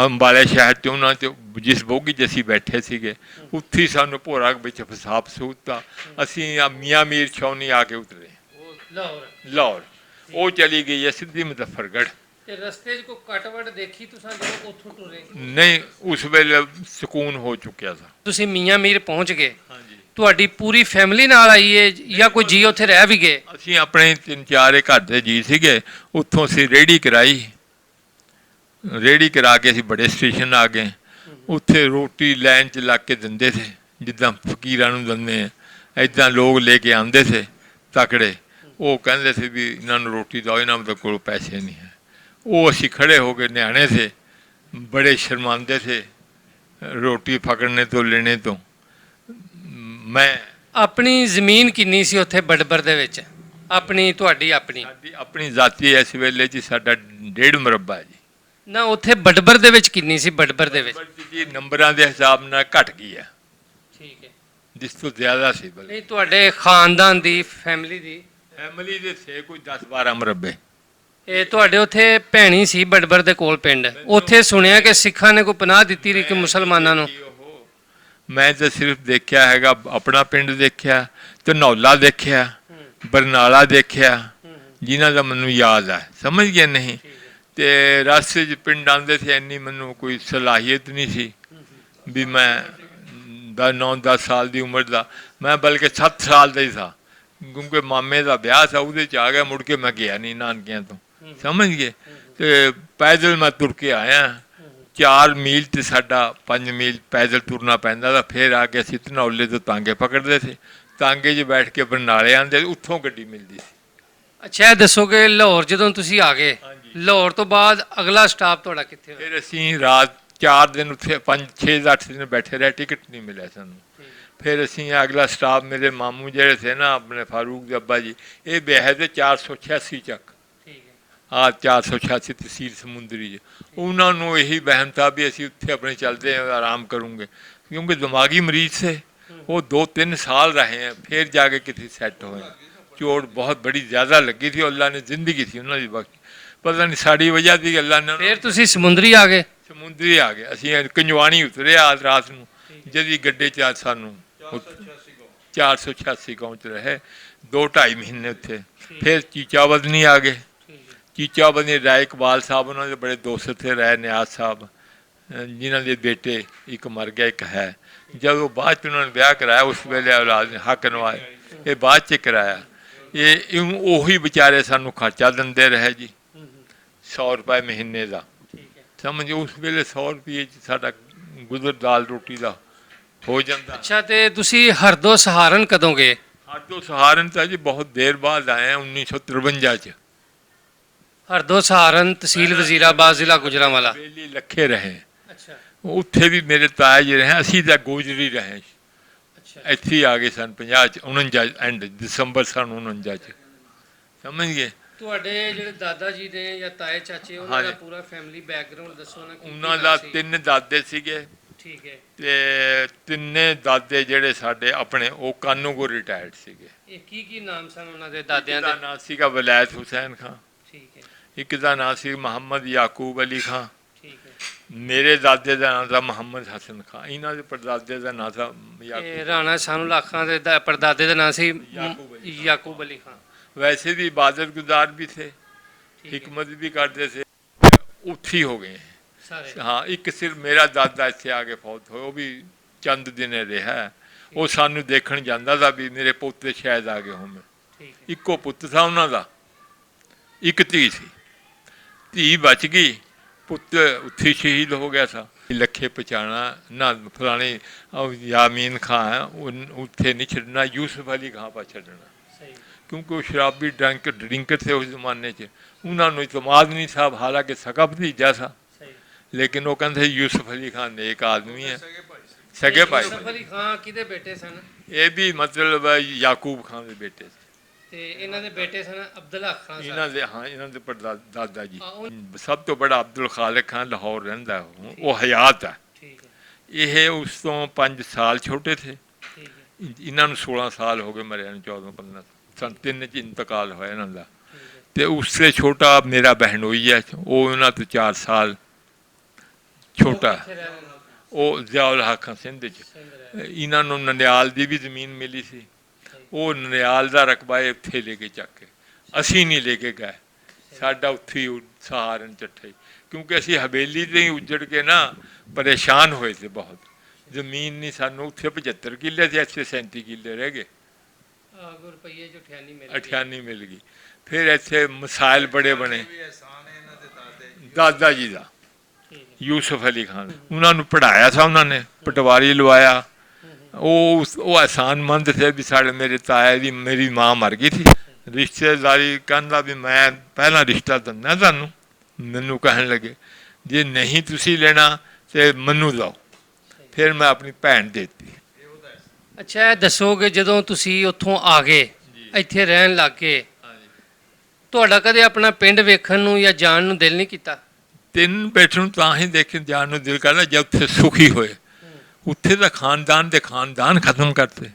ਅੰਬਾਲੇ ਸ਼ਹਿਰ 'ਚ ਉਹਨਾਂ 'ਚ ਜਿਸ ਬੋਗੀ 'ਚ ਅਸੀਂ ਬੈਠੇ ਸੀਗੇ ਉੱਥੇ ਹੀ ਸਾਨੂੰ ਭੋਰਾ ਵਿੱਚ ਫਸਾ ਫਸੂਤਾ, ਅਸੀਂ ਮੀਆਂ ਮੀਰ ਛਾਉਣੀ ਆ ਕੇ ਉਤਰੇ ਲਾਹੌਰ, ਉਹ ਚਲੀ ਗਈ ਹੈ ਸਿੱਧੀ ਮੁਜ਼ੱਫਰਗੜ੍ਹ।
ਤੇ ਰਸਤੇ 'ਚ ਕੋਈ ਕਟਵਟ ਦੇਖੀ ਤੁਸੀਂ ਜਦੋਂ ਉੱਥੋਂ ਟੁਰੇ?
ਨਹੀਂ, ਉਸ ਵੇਲੇ ਸਕੂਨ ਹੋ ਚੁੱਕਿਆ ਸੀ।
ਤੁਸੀਂ ਮੀਆਂ ਮੀਰ ਪਹੁੰਚ ਗਏ,
ਹਾਂਜੀ।
ਤੁਹਾਡੀ ਪੂਰੀ ਫੈਮਿਲੀ ਨਾਲ ਆਈ ਹੈ ਜਾਂ ਕੋਈ ਜੀ ਉੱਥੇ ਰਹਿ ਵੀ ਗਏ?
ਅਸੀਂ ਆਪਣੇ 3-4 ਘਰ ਦੇ ਜੀ ਸੀਗੇ, ਉੱਥੋਂ ਅਸੀਂ ਰੇਹੜੀ ਕਰਾਈ, ਰੇਹੜੀ ਕਰਾ ਕੇ ਅਸੀਂ ਬੜੇ ਸਟੇਸ਼ਨ ਆ ਗਏ, ਉੱਥੇ ਰੋਟੀ ਲਾਈਨ 'ਚ ਲੱਗ ਕੇ ਦਿੰਦੇ ਸੀ, ਜਿੱਦਾਂ ਫਕੀਰਾਂ ਨੂੰ ਦਿੰਦੇ ਆ, ਇੱਦਾਂ ਲੋਕ ਲੈ ਕੇ ਆਉਂਦੇ ਸੀ ਤਕੜੇ, ਉਹ ਕਹਿੰਦੇ ਸੀ ਵੀ ਇਹਨਾਂ ਨੂੰ ਰੋਟੀ ਦਿਓ, ਇਹਨਾਂ ਦੇ ਕੋਲ ਪੈਸੇ ਨਹੀਂ ਹੈ। ਉਹ ਅਸੀਂ ਖੜੇ ਹੋ ਕੇ ਨਿਆਣੇ ਥੇ, ਬੜੇ ਸ਼ਰਮਾਂਦੇ ਥੇ ਰੋਟੀ ਫਕੜਨੇ ਤੋਂ ਲੈਣੇ ਤੋਂ। ਮੈਂ
ਆਪਣੀ ਜ਼ਮੀਨ ਕਿੰਨੀ ਸੀ ਉੱਥੇ ਬਡਬਰ ਦੇ ਵਿੱਚ? ਆਪਣੀ ਤੁਹਾਡੀ ਆਪਣੀ?
ਸਾਡੀ ਆਪਣੀ ਜ਼ਾਤੀ ਇਸ ਵੇਲੇ ਜੀ ਸਾਡਾ 1.5 ਮੁਰੱਬਾ ਹੈ ਜੀ।
ਨਾ ਉੱਥੇ ਬਡਬਰ ਦੇ ਵਿੱਚ ਕਿੰਨੀ ਸੀ? ਬਡਬਰ ਦੇ ਵਿੱਚ
ਜੀ ਨੰਬਰਾਂ ਦੇ ਹਿਸਾਬ ਨਾਲ ਘਟ ਗਈ ਹੈ,
ਠੀਕ ਹੈ,
ਜਿਸ ਤੋਂ ਜ਼ਿਆਦਾ ਸੀ ਬਲ
ਨਹੀਂ ਤੁਹਾਡੇ ਖਾਨਦਾਨ ਦੀ ਫੈਮਿਲੀ ਦੀ
ਫੈਮਿਲੀ ਦੇ ਸੇ ਕੋਈ 10-12 ਮੁਰੱਬੇ।
ਇਹ ਤੁਹਾਡੇ ਉੱਥੇ ਭੈਣੀ ਸੀ ਬਡਬਰ ਦੇ ਕੋਲ ਪਿੰਡ, ਉੱਥੇ ਸੁਣਿਆ ਕਿ ਸਿੱਖਾਂ ਨੇ ਕੋਈ ਪਨਾਹ ਦਿੱਤੀ ਰਹੀ ਕਿ ਮੁਸਲਮਾਨਾਂ ਨੂੰ?
ਮੈਂ ਤਾਂ ਸਿਰਫ ਦੇਖਿਆ ਹੈਗਾ, ਆਪਣਾ ਪਿੰਡ ਦੇਖਿਆ, ਧਨੌਲਾ ਦੇਖਿਆ, ਬਰਨਾਲਾ ਦੇਖਿਆ, ਜਿਨ੍ਹਾਂ ਦਾ ਮੈਨੂੰ ਯਾਦ ਹੈ, ਸਮਝ ਗਏ ਨਹੀਂ? ਤੇ ਰਸਤੇ 'ਚ ਪਿੰਡ ਆਉਂਦੇ ਸੀ, ਇੰਨੀ ਮੈਨੂੰ ਕੋਈ ਸਲਾਹੀਅਤ ਨਹੀਂ ਸੀ ਵੀ ਮੈਂ 9-10 ਸਾਲ ਦੀ ਉਮਰ ਦਾ, ਮੈਂ ਬਲਕਿ 7 ਸਾਲ ਦਾ ਹੀ ਸੀ, ਕਿਉਂਕਿ ਮਾਮੇ ਦਾ ਵਿਆਹ ਸੀ, ਉਹਦੇ 'ਚ ਆ ਗਿਆ, ਮੁੜ ਕੇ ਮੈਂ ਗਿਆ ਨਹੀਂ ਨਾਨਕਿਆਂ ਤੋਂ, ਸਮਝ ਗਏ? ਤੇ ਪੈਦਲ ਮੈਂ ਤੁਰ ਕੇ ਆਇਆ, 4 ਮੀਲ ਤੇ ਸਾਡਾ 5 ਮੀਲ ਪੈਦਲ ਤੁਰਨਾ ਪੈਂਦਾ ਤਾਂ, ਫਿਰ ਆ ਕੇ ਅਸੀਂ ਧਨੌਲੇ ਤੋਂ ਤਾਂਗੇ ਪਕੜਦੇ ਸੀ, ਤਾਂਗੇ 'ਚ ਬੈਠ ਕੇ ਬਰਨਾਲੇ ਆਉਂਦੇ, ਉੱਥੋਂ ਗੱਡੀ ਮਿਲਦੀ ਸੀ।
ਅੱਛਾ ਇਹ ਦੱਸੋ ਕਿ ਲਾਹੌਰ ਜਦੋਂ ਤੁਸੀਂ ਆ ਗਏ, ਲਾਹੌਰ ਤੋਂ ਬਾਅਦ ਅਗਲਾ ਸਟਾਪ ਤੁਹਾਡਾ ਕਿੱਥੇ ਹੋਇਆ?
ਫਿਰ ਅਸੀਂ ਰਾਤ 4 ਦਿਨ ਉੱਥੇ 5-6-8 ਦਿਨ ਬੈਠੇ ਰਹੇ, ਟਿਕਟ ਨਹੀਂ ਮਿਲਿਆ ਸਾਨੂੰ। ਫਿਰ ਅਸੀਂ ਅਗਲਾ ਸਟਾਪ, ਮੇਰੇ ਮਾਮੂ ਜਿਹੜੇ ਥੇ ਨਾ ਆਪਣੇ ਫਾਰੂਕ ਦੇ ਅੱਬਾ ਜੀ, ਇਹ ਵਿਆਹੇ ਤੇ 486 ਚੱਕ, ਆ 486 ਤਹਿਸੀਲ ਸਮੁੰਦਰੀ 'ਚ, ਉਹਨਾਂ ਨੂੰ ਇਹੀ ਵਹਿਮ ਥਾ ਵੀ ਅਸੀਂ ਉੱਥੇ ਆਪਣੇ ਚੱਲਦੇ ਆਰਾਮ ਕਰੂੰਗੇ, ਕਿਉਂਕਿ ਦਿਮਾਗੀ ਮਰੀਜ਼ ਸੇ, ਉਹ 2-3 ਸਾਲ ਰਹੇ हैं, फिर जाके किसी सेट होए। चोट बहुत बड़ी ज़्यादा लगी थी, अल्लाह ने जिंदगी थी उन्होंने बख्शी, पता नहीं साड़ी वजह थी अल्लाह ने।
ਫਿਰ ਤੁਸੀਂ ਸਮੁੰਦਰੀ ਆ ਗਏ?
ਸਮੁੰਦਰੀ ਆ ਗਏ ਅਸੀਂ, ਕੰਜਵਾਣੀ ਉਤਰੇ ਆ ਰਾਤ ਨੂੰ, ਜਿਹਦੀ ਗੱਡੇ 'ਚ ਸਾਨੂੰ 486 ਗਾਉਂ 'ਚ ਰਹੇ 2-2.5 ਮਹੀਨੇ ਉੱਥੇ। ਫਿਰ ਚੀਚਾਵਦਨੀ ਆ ਗਏ, ਚੀਚਾਵਦਨੀ ਰਾਏ ਇਕਬਾਲ ਸਾਹਿਬ ਉਹਨਾਂ ਦੇ ਬੜੇ ਦੋਸਤ ਥੇ, ਰਾਏ ਨਿਆਜ਼ ਸਾਹਿਬ, ਜਿਨ੍ਹਾਂ ਦੇ ਬੇਟੇ ਇੱਕ ਮਰ ਗਿਆ ਇੱਕ ਹੈ। ਜਦੋਂ ਬਾਅਦ 'ਚ ਉਹਨਾਂ ਨੇ ਵਿਆਹ ਕਰਾਇਆ, ਉਸ ਵੇਲੇ ਔਲਾਦ ਨੇ ਹੱਕ ਨਵਾਏ, ਇਹ ਬਾਅਦ 'ਚ ਕਰਾਇਆ। ਇਹ ਉਹੀ ਵਿਚਾਰੇ ਸਾਨੂੰ ਖਰਚਾ ਦਿੰਦੇ ਰਹੇ ਜੀ, 100 ਰੁਪਏ ਮਹੀਨੇ ਦਾ, ਸਮਝ। ਉਸ ਵੇਲੇ 100 ਰੁਪਏ 'ਚ ਸਾਡਾ ਗੁਜ਼ਰ ਦਾਲ ਰੋਟੀ ਦਾ ਹੋ ਜਾਂਦਾ।
ਅੱਛਾ ਤੇ ਤੁਸੀਂ ਹਰਦੋ ਸਹਾਰਨ ਕਦੋਂ ਗਏ?
ਹਰਦੋ ਸਹਾਰਨ ਤਾਂ ਜੀ ਬਹੁਤ ਦੇਰ ਬਾਅਦ ਆਏ ਹਾਂ, 1953 'ਚ।
ਹਰਦੋ ਸਹਾਰਨ ਤਹਿਸੀਲ ਵਜ਼ੀਰਾਬਾਦ ਜ਼ਿਲ੍ਹਾ ਗੁਜਰਾਂਵਾਲਾ।
ਵੇਲੀ ਲੱਖੇ ਰਹੇ,
ਅੱਛਾ
ਉੱਥੇ ਵੀ ਮੇਰੇ ਤਾਇਆ ਜੀ ਰਹੇ, ਅਸੀਂ ਤਾਂ ਗੋਜਰੀ ਰਹੇ।
ਅੱਛਾ
ਇੱਥੇ ਹੀ ਆ ਗਏ ਸਨ 50 'ਚ, 49 ਐਂਡ ਦਸੰਬਰ ਸਨ 49 'ਚ, ਸਮਝ ਗਏ।
ਤੁਹਾਡੇ ਜਿਹੜੇ ਦਾਦਾ ਜੀ ਨੇ ਜਾਂ ਤਾਏ ਚਾਚੇ, ਉਹਨਾਂ ਦਾ ਪੂਰਾ ਫੈਮਿਲੀ ਬੈਕਗ੍ਰਾਉਂਡ ਦੱਸੋ ਨਾ।
ਉਹਨਾਂ ਦਾ 3 ਦਾਦੇ ਸੀਗੇ,
ਠੀਕ ਹੈ,
ਤੇ ਤਿੰਨੇ ਦਾਦੇ ਜਿਹੜੇ ਸਾਡੇ ਆਪਣੇ ਉਹ ਕਾਨੂੰਗੋ ਰਿਟਾਇਰਡ ਸੀਗੇ।
ਇਹ ਕੀ ਨਾਮ ਸਨ ਉਹਨਾਂ ਦੇ ਦਾਦਿਆਂ ਦੇ?
ਦਾ ਨਾਮ ਸੀਗਾ ਵਲੈਤ ਹੁਸੈਨ ਖਾਂ,
ਠੀਕ ਹੈ,
ਇੱਕ ਦਾ ਨਾਂ ਸੀ ਮੁਹੰਮਦ ਯਾਕੂਬ ਅਲੀ ਖਾਂ,
ਠੀਕ ਹੈ।
ਮੇਰੇ ਦਾਦੇ ਦਾ ਨਾਂ ਸੀ ਮੁਹੰਮਦ ਹਸਨ ਖਾਂ, ਇਹਨਾਂ ਦੇ ਪੜਦਾਦੇ ਦਾ ਨਾਂ ਸੀ
ਇਹ
ਯਾਕੂਬ।
ਰਾਣਾ ਸਾਨੂੱਲਾ ਖਾਂ ਦੇ ਪੜਦਾਦੇ ਦਾ ਨਾਂ ਸੀ
ਯਾਕੂਬ ਅਲੀ ਖਾਂ।
ਯਾਕੂਬ ਅਲੀ ਖਾਂ।
वैसे भी इबादत गुजार भी थे, हिकमत भी करते थे, ਉੱਥੀ ਹੋ ਗਏ।
ਸਾਰੇ
ਹਾਂ, ਇੱਕ ਸਿਰਫ ਮੇਰਾ ਦਾਦਾ ਇੱਥੇ ਆ ਕੇ ਫੌਤ ਹੋਇਆ, ਉਹ ਵੀ ਚੰਦ ਦਿਨੇ ਰਿਹਾ। ਉਹ ਸਾਨੂੰ ਦੇਖਣ ਜਾਂਦਾ ਸੀ ਵੀ ਮੇਰੇ ਪੋਤੇ ਸ਼ਾਇਦ ਆ ਗਏ ਹੋਣ।
ਠੀਕ ਹੈ।
ਇੱਕੋ ਪੁੱਤ ਸੀ ਉਹਨਾਂ ਦਾ, ਇੱਕ ਧੀ ਸੀ, ਧੀ ਬਚ ਗਈ, ਪੁੱਤ ਉੱਥੇ ਸ਼ਹੀਦ ਹੋ ਗਿਆ ਸੀ। ਲੱਖੇ ਪਛਾਣਾ ਨਾ ਫਲਾਣੇ ਯਾਮੀਨ ਖਾਂ ਹੈ, ਉੱਥੇ ਨਹੀਂ ਛੱਡਣਾ, ਯੂਸਫ ਅਲੀ ਖਾਂ ਪਾ ਛੱਡਣਾ,
ਸਹੀ।
ਕਿਉਂਕਿ ਉਹ ਸ਼ਰਾਬੀ ਡਰਿੰਕਰ थे ਉਸ ਜ਼ਮਾਨੇ 'ਚ, ਉਹਨਾਂ ਨੂੰ ਇਤਮਾਦ ਨਹੀਂ ਸਾਹਿਬ, ਹਾਲਾਂਕਿ ਸਕਾ ਭਤੀਜਾ ਸੀ,
ਸਹੀ।
ਲੇਕਿਨ ਉਹ ਕਹਿੰਦੇ ਯੂਸਫ ਅਲੀ ਖਾਨ ਨੇਕ ਆਦਮੀ ਹੈ, ਸਗੇ ਭਾਈ।
ਯੂਸਫ ਅਲੀ ਖਾਂ ਕਿਹਦੇ ਬੇਟੇ ਸਨ?
ਇਹ ਵੀ ਮਤਲਬ ਯਾਕੂਬ ਖਾਨ ਦੇ ਬੇਟੇ ਸੀ।
ਤੇ ਇਹਨਾਂ ਦੇ ਬੇਟੇ ਸਨ ਅਬਦੁੱਲਾ ਖਾਨ ਸਾਹਿਬ।
ਇਹਨਾਂ ਦੇ, ਹਾਂ, ਇਹਨਾਂ ਦੇ ਪੜਦਾਦਾ ਜੀ।
ਹਾਂ, ਉਹ-
ਸਭ ਤੋਂ ਬੜਾ ਅਬਦੁਲ ਖਾਲਿਕ ਖਾਨ ਲਾਹੌਰ ਰਹਿੰਦਾ, ਉਹ ਹਯਾਤ ਹੈ।
ਠੀਕ ਹੈ,
ਇਹ ਉਸ ਤੋਂ 5 ਸਾਲ ਛੋਟੇ ਥੇ।
ਠੀਕ ਹੈ,
ਇਹਨਾਂ ਨੂੰ 16 ਸਾਲ ਹੋ ਗਏ ਮਰਿਆ ਨੂੰ, 14-15 ਸੰਨ 3 'ਚ ਇੰਤਕਾਲ ਹੋਇਆ ਇਹਨਾਂ ਦਾ।
ਠੀਕ ਹੈ।
ਤੇ ਉਸ ਸੇ ਛੋਟਾ ਮੇਰਾ ਬਹਿਨੋਈ ਹੈ, ਉਹ ਉਹਨਾਂ ਤੋਂ 4 ਸਾਲ ਛੋਟਾ,
ਉਹ ਕਿੱਥੇ ਰਹਿ ਰਹੇ ਨੇ?
ਉਹ ਜ਼ਿਆਉਲ ਹੱਕ ਸਿੰਧ 'ਚ।
ਸਿੰਧ ਰਹਿ ਰਹੇ।
ਇਹਨਾਂ ਨੂੰ ਨਨਿਆਲ ਦੀ ਵੀ ਜ਼ਮੀਨ ਮਿਲੀ ਸੀ, ਉਹ ਨਨਿਆਲ ਦਾ ਰਕਬਾ ਇਹ ਉੱਥੇ ਲੈ ਕੇ ਚੱਕ ਕੇ, ਅਸੀਂ ਨਹੀਂ ਲੈ ਕੇ ਗਏ, ਸਾਡਾ ਉੱਥੇ ਹੀ ਸਹਾਰਨ ਚੱਠੇ, ਕਿਉਂਕਿ ਅਸੀਂ ਹਵੇਲੀ ਤੇ ਹੀ ਉੱਜੜ ਕੇ ਨਾ ਪਰੇਸ਼ਾਨ ਹੋਏ ਸੀ ਬਹੁਤ। ਜ਼ਮੀਨ ਨਹੀਂ ਸਾਨੂੰ, ਉੱਥੇ 75 ਕਿੱਲੇ ਸੀ, ਇੱਥੇ 37 ਕਿੱਲੇ ਰਹਿ ਗਏ,
ਆਹ ਰੁਪਈਏ ਚ 98 ਮਿਲ ਗਏ।
98 ਮਿਲ ਗਈ। ਫਿਰ ਇੱਥੇ ਮਸਾਇਲ ਬੜੇ ਬਣੇ। ਦਾਦਾ ਜੀ ਦਾ
ਠੀਕ ਹੈ।
ਯੂਸਫ ਅਲੀ ਖਾਨ, ਉਹਨਾਂ ਨੂੰ ਪੜ੍ਹਾਇਆ ਸੀ ਉਹਨਾਂ ਨੇ, ਪਟਵਾਰੀ ਲਵਾਇਆ। ਉਹ ਅਹਿਸਾਨਮੰਦ ਥੇ ਵੀ ਸਾਡੇ ਮੇਰੇ ਤਾਇਆ ਦੀ ਮੇਰੀ ਮਾਂ ਮਰ ਗਈ ਸੀ, ਰਿਸ਼ਤੇਦਾਰੀ ਕਹਿੰਦਾ ਵੀ ਮੈਂ ਪਹਿਲਾਂ ਰਿਸ਼ਤਾ ਦਿੰਦਾ ਤੁਹਾਨੂੰ। ਮੈਨੂੰ ਕਹਿਣ ਲੱਗੇ ਜੇ ਨਹੀਂ ਤੁਸੀਂ ਲੈਣਾ ਤੇ ਮੈਨੂੰ ਦਿਓ, ਫਿਰ ਮੈਂ ਆਪਣੀ ਭੈਣ ਦੇ ਦਿੱਤੀ।
ਅੱਛਾ, ਇਹ ਦੱਸੋਗੇ ਜਦੋਂ ਤੁਸੀਂ ਉੱਥੋਂ ਆ ਗਏ, ਇੱਥੇ ਰਹਿਣ ਲੱਗ ਗਏ, ਤੁਹਾਡਾ ਕਦੇ ਆਪਣਾ ਪਿੰਡ ਵੇਖਣ ਨੂੰ ਜਾਂ ਜਾਣ ਨੂੰ ਦਿਲ ਨਹੀਂ ਕੀਤਾ?
ਤਿੰਨ ਬੈਠਣ ਨੂੰ ਤਾਂ ਹੀ ਦੇਖਣ ਜਾਣ ਨੂੰ ਦਿਲ ਕਰਦਾ ਜਦ ਉੱਥੇ ਸੁਖੀ ਹੋਏ। ਉੱਥੇ ਤਾਂ ਖਾਨਦਾਨ ਦੇ ਖਾਨਦਾਨ ਖਤਮ ਕਰਤੇ,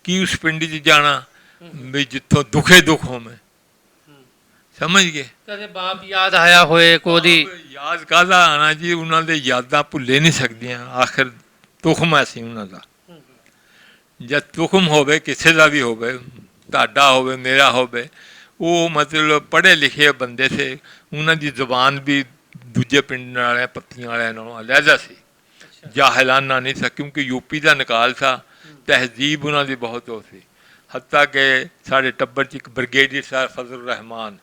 ਕੀ ਉਸ ਪਿੰਡ 'ਚ ਜਾਣਾ ਵੀ ਜਿੱਥੋਂ ਦੁਖੇ ਦੁੱਖ ਹੋਵੇ, ਸਮਝ ਗਏ।
ਕਦੇ ਬਾਪ ਯਾਦ ਆਇਆ ਹੋਏ ਕੋਦੀ?
ਯਾਦ ਕਾਹਦਾ ਆਣਾ ਜੀ, ਉਹਨਾਂ ਦੇ ਯਾਦਾਂ ਭੁੱਲੇ ਨਹੀਂ ਸਕਦੀਆਂ। ਆਖਰ ਤੁਖਮ ਹੈ ਸੀ ਉਹਨਾਂ ਦਾ। ਜਦ ਤੁਖਮ ਹੋਵੇ ਕਿਸੇ ਦਾ ਵੀ ਹੋਵੇ, ਤੁਹਾਡਾ ਹੋਵੇ ਮੇਰਾ ਹੋਵੇ, ਉਹ ਮਤਲਬ ਪੜ੍ਹੇ ਲਿਖੇ ਬੰਦੇ ਥੇ, ਉਹਨਾਂ ਦੀ ਜ਼ੁਬਾਨ ਵੀ ਦੂਜੇ ਪਿੰਡ ਵਾਲਿਆਂ ਪੱਤੀਆਂ ਵਾਲਿਆਂ ਨਾਲੋਂ ਅਲੱਗ ਸੀ, ਜਾਹਿਲਾਨਾ ਨਹੀਂ ਸੀ, ਕਿਉਂਕਿ ਯੂਪੀ ਦਾ ਨਿਕਾਲ ਸੀ, ਤਹਿਜ਼ੀਬ ਉਹਨਾਂ ਦੀ ਬਹੁਤ ਉਹ ਸੀ। ਹੱਤਾ ਕਿ ਸਾਡੇ ਟੱਬਰ 'ਚ ਇੱਕ ਬ੍ਰਿਗੇਡੀਅਰ ਸਾਹਿਬ ਫਜ਼ਲ ਰਹਿਮਾਨ,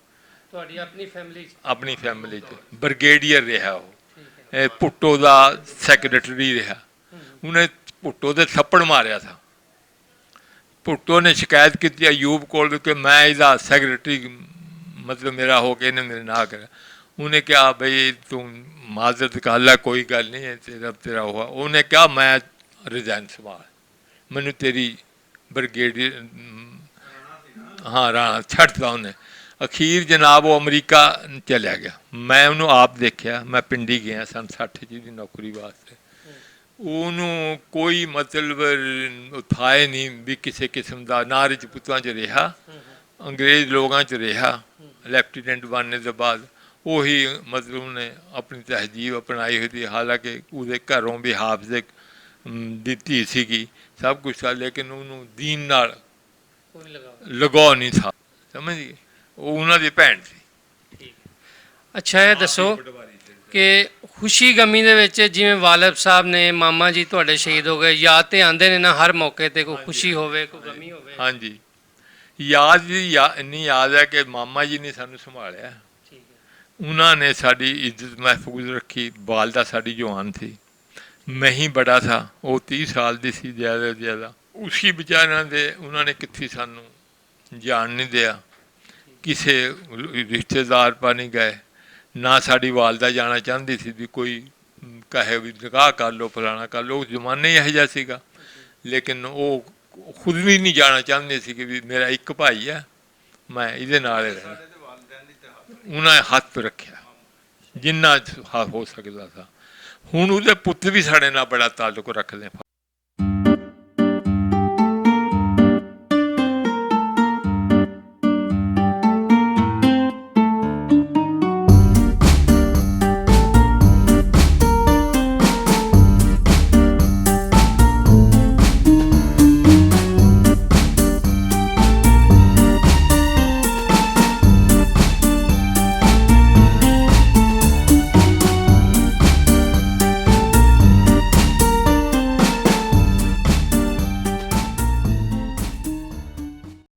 ਤੁਹਾਡੀ ਆਪਣੀ ਫੈਮਿਲੀ ਚ?
ਆਪਣੀ ਫੈਮਿਲੀ 'ਚ ਬ੍ਰਿਗੇਡੀਅਰ ਰਿਹਾ, ਉਹ
ਠੀਕ ਹੈ।
ਭੁੱਟੋ ਦਾ ਸੈਕਟਰੀ ਰਿਹਾ। ਉਹਨੇ ਭੁੱਟੋ ਦੇ ਥੱਪੜ ਮਾਰਿਆ ਸੀ। ਭੁੱਟੋ ਨੇ ਸ਼ਿਕਾਇਤ ਕੀਤੀ ਅਯੂਬ ਕੋਲ ਕਿ ਮੈਂ ਇਹਦਾ ਸੈਕਟਰੀ ਮਤਲਬ ਮੇਰਾ ਹੋ ਕੇ ਇਹਨੇ ਮੇਰੇ ਨਾਲ ਕਰਿਆ। ਉਹਨੇ ਕਿਹਾ ਬਈ ਤੂੰ ਮਾਜ਼ਰਤ ਕਰ ਲੈ, ਕੋਈ ਗੱਲ ਨਹੀਂ, ਤੇਰਾ ਹੋਆ। ਉਹਨੇ ਕਿਹਾ ਮੈਂ ਰਿਜ਼ਾਈਨ ਸੰਭਾਲ, ਮੈਨੂੰ ਤੇਰੀ ਬ੍ਰਿਗੇਡੀਅਰ, ਹਾਂ ਰਾਣਾ ਛੱਡਤਾ ਉਹਨੇ। ਅਖੀਰ ਜਨਾਬ ਉਹ ਅਮਰੀਕਾ ਚਲਿਆ ਗਿਆ। ਮੈਂ ਉਹਨੂੰ ਆਪ ਦੇਖਿਆ, ਮੈਂ ਪਿੰਡੀ ਗਿਆ ਸੰਨ 60 ਦੀ ਨੌਕਰੀ ਵਾਸਤੇ। ਉਹਨੂੰ ਕੋਈ ਮਤਲਬ ਉਥਾਏ ਨਹੀਂ ਵੀ ਕਿਸੇ ਕਿਸਮ ਦਾ, ਨਾ ਰਜਪੂਤਾਂ 'ਚ ਰਿਹਾ, ਅੰਗਰੇਜ਼ ਲੋਕਾਂ 'ਚ ਰਿਹਾ। ਲੈਫਟੀਨੈਂਟ ਬਣਨੇ ਤੋਂ ਬਾਅਦ ਉਹੀ ਮਤਲਬ ਉਹਨੇ ਆਪਣੀ ਤਹਿਜ਼ੀਬ ਅਪਣਾਈ ਹੋਈ ਸੀ। ਹਾਲਾਂਕਿ ਉਹਦੇ ਘਰੋਂ ਵੀ ਹਾਫਜ਼ ਦੀ ਧੀ ਸੀਗੀ, ਸਭ ਕੁਛ ਸੀ, ਲੇਕਿਨ ਉਹਨੂੰ ਦੀਨ ਨਾਲ
ਕੋਈ
ਲਗਾਅ ਨਹੀਂ ਸੀ, ਸਮਝ ਗਏ। ਉਹ ਉਹਨਾਂ ਦੀ ਭੈਣ ਸੀ।
ਅੱਛਾ, ਇਹ ਦੱਸੋ ਕਿ ਖੁਸ਼ੀ ਗਮੀ ਦੇ ਵਿੱਚ ਜਿਵੇਂ ਵਾਲਿਦ ਸਾਹਿਬ ਨੇ, ਮਾਮਾ ਜੀ ਤੁਹਾਡੇ ਸ਼ਹੀਦ ਹੋ ਗਏ, ਯਾਦ ਤੇ ਆਉਂਦੇ ਨੇ ਨਾ ਹਰ ਮੌਕੇ ਤੇ, ਕੋਈ ਖੁਸ਼ੀ ਹੋਵੇ ਕੋਈ ਗਮੀ ਹੋਵੇ?
ਹਾਂਜੀ, ਯਾਦ ਜੀ ਇੰਨੀ ਯਾਦ ਹੈ ਕਿ ਮਾਮਾ ਜੀ ਨੇ ਸਾਨੂੰ ਸੰਭਾਲਿਆ,
ਠੀਕ ਹੈ।
ਉਹਨਾਂ ਨੇ ਸਾਡੀ ਇੱਜ਼ਤ ਮਹਿਫੂਜ਼ ਰੱਖੀ। ਵਾਲਦਾ ਸਾਡੀ ਜਵਾਨ ਥੀ, ਮੈਂ ਹੀ ਬੜਾ ਥਾ, ਉਹ 30 ਸਾਲ ਦੀ ਸੀ ਜ਼ਿਆਦਾ ਤੋਂ ਜ਼ਿਆਦਾ। ਉਸੀ ਵਿਚਾਰਿਆਂ ਦੇ ਉਹਨਾਂ ਨੇ ਕਿੱਥੇ ਸਾਨੂੰ ਜਾਣ ਨਹੀਂ ਦਿਆ, ਕਿਸੇ ਰਿਸ਼ਤੇਦਾਰ ਪਾ ਨਹੀਂ ਗਏ, ਨਾ ਸਾਡੀ ਵਾਲਦਾ ਜਾਣਾ ਚਾਹੁੰਦੀ ਸੀ ਵੀ ਕੋਈ ਕਹੇ ਵੀ ਨਿਕਾਹ ਕਰ ਲਓ, ਫਲਾਣਾ ਕਰ ਲਓ। ਉਸ ਜ਼ਮਾਨੇ ਹੀ ਇਹੋ ਜਿਹਾ ਸੀਗਾ, ਲੇਕਿਨ ਉਹ ਖੁਦ ਵੀ ਨਹੀਂ ਜਾਣਾ ਚਾਹੁੰਦੇ ਸੀ ਕਿ ਵੀ ਮੇਰਾ ਇੱਕ ਭਾਈ ਹੈ, ਮੈਂ ਇਹਦੇ ਨਾਲ ਹੀ ਰਹਿਣਾ। ਉਹਨਾਂ ਨੇ ਹੱਥ ਰੱਖਿਆ ਜਿੰਨਾ ਹੋ ਸਕਦਾ ਸੀ। ਹੁਣ ਉਹਦੇ ਪੁੱਤ ਵੀ ਸਾਡੇ ਨਾਲ ਬੜਾ ਤਾਲੁਕ ਰੱਖਦੇ।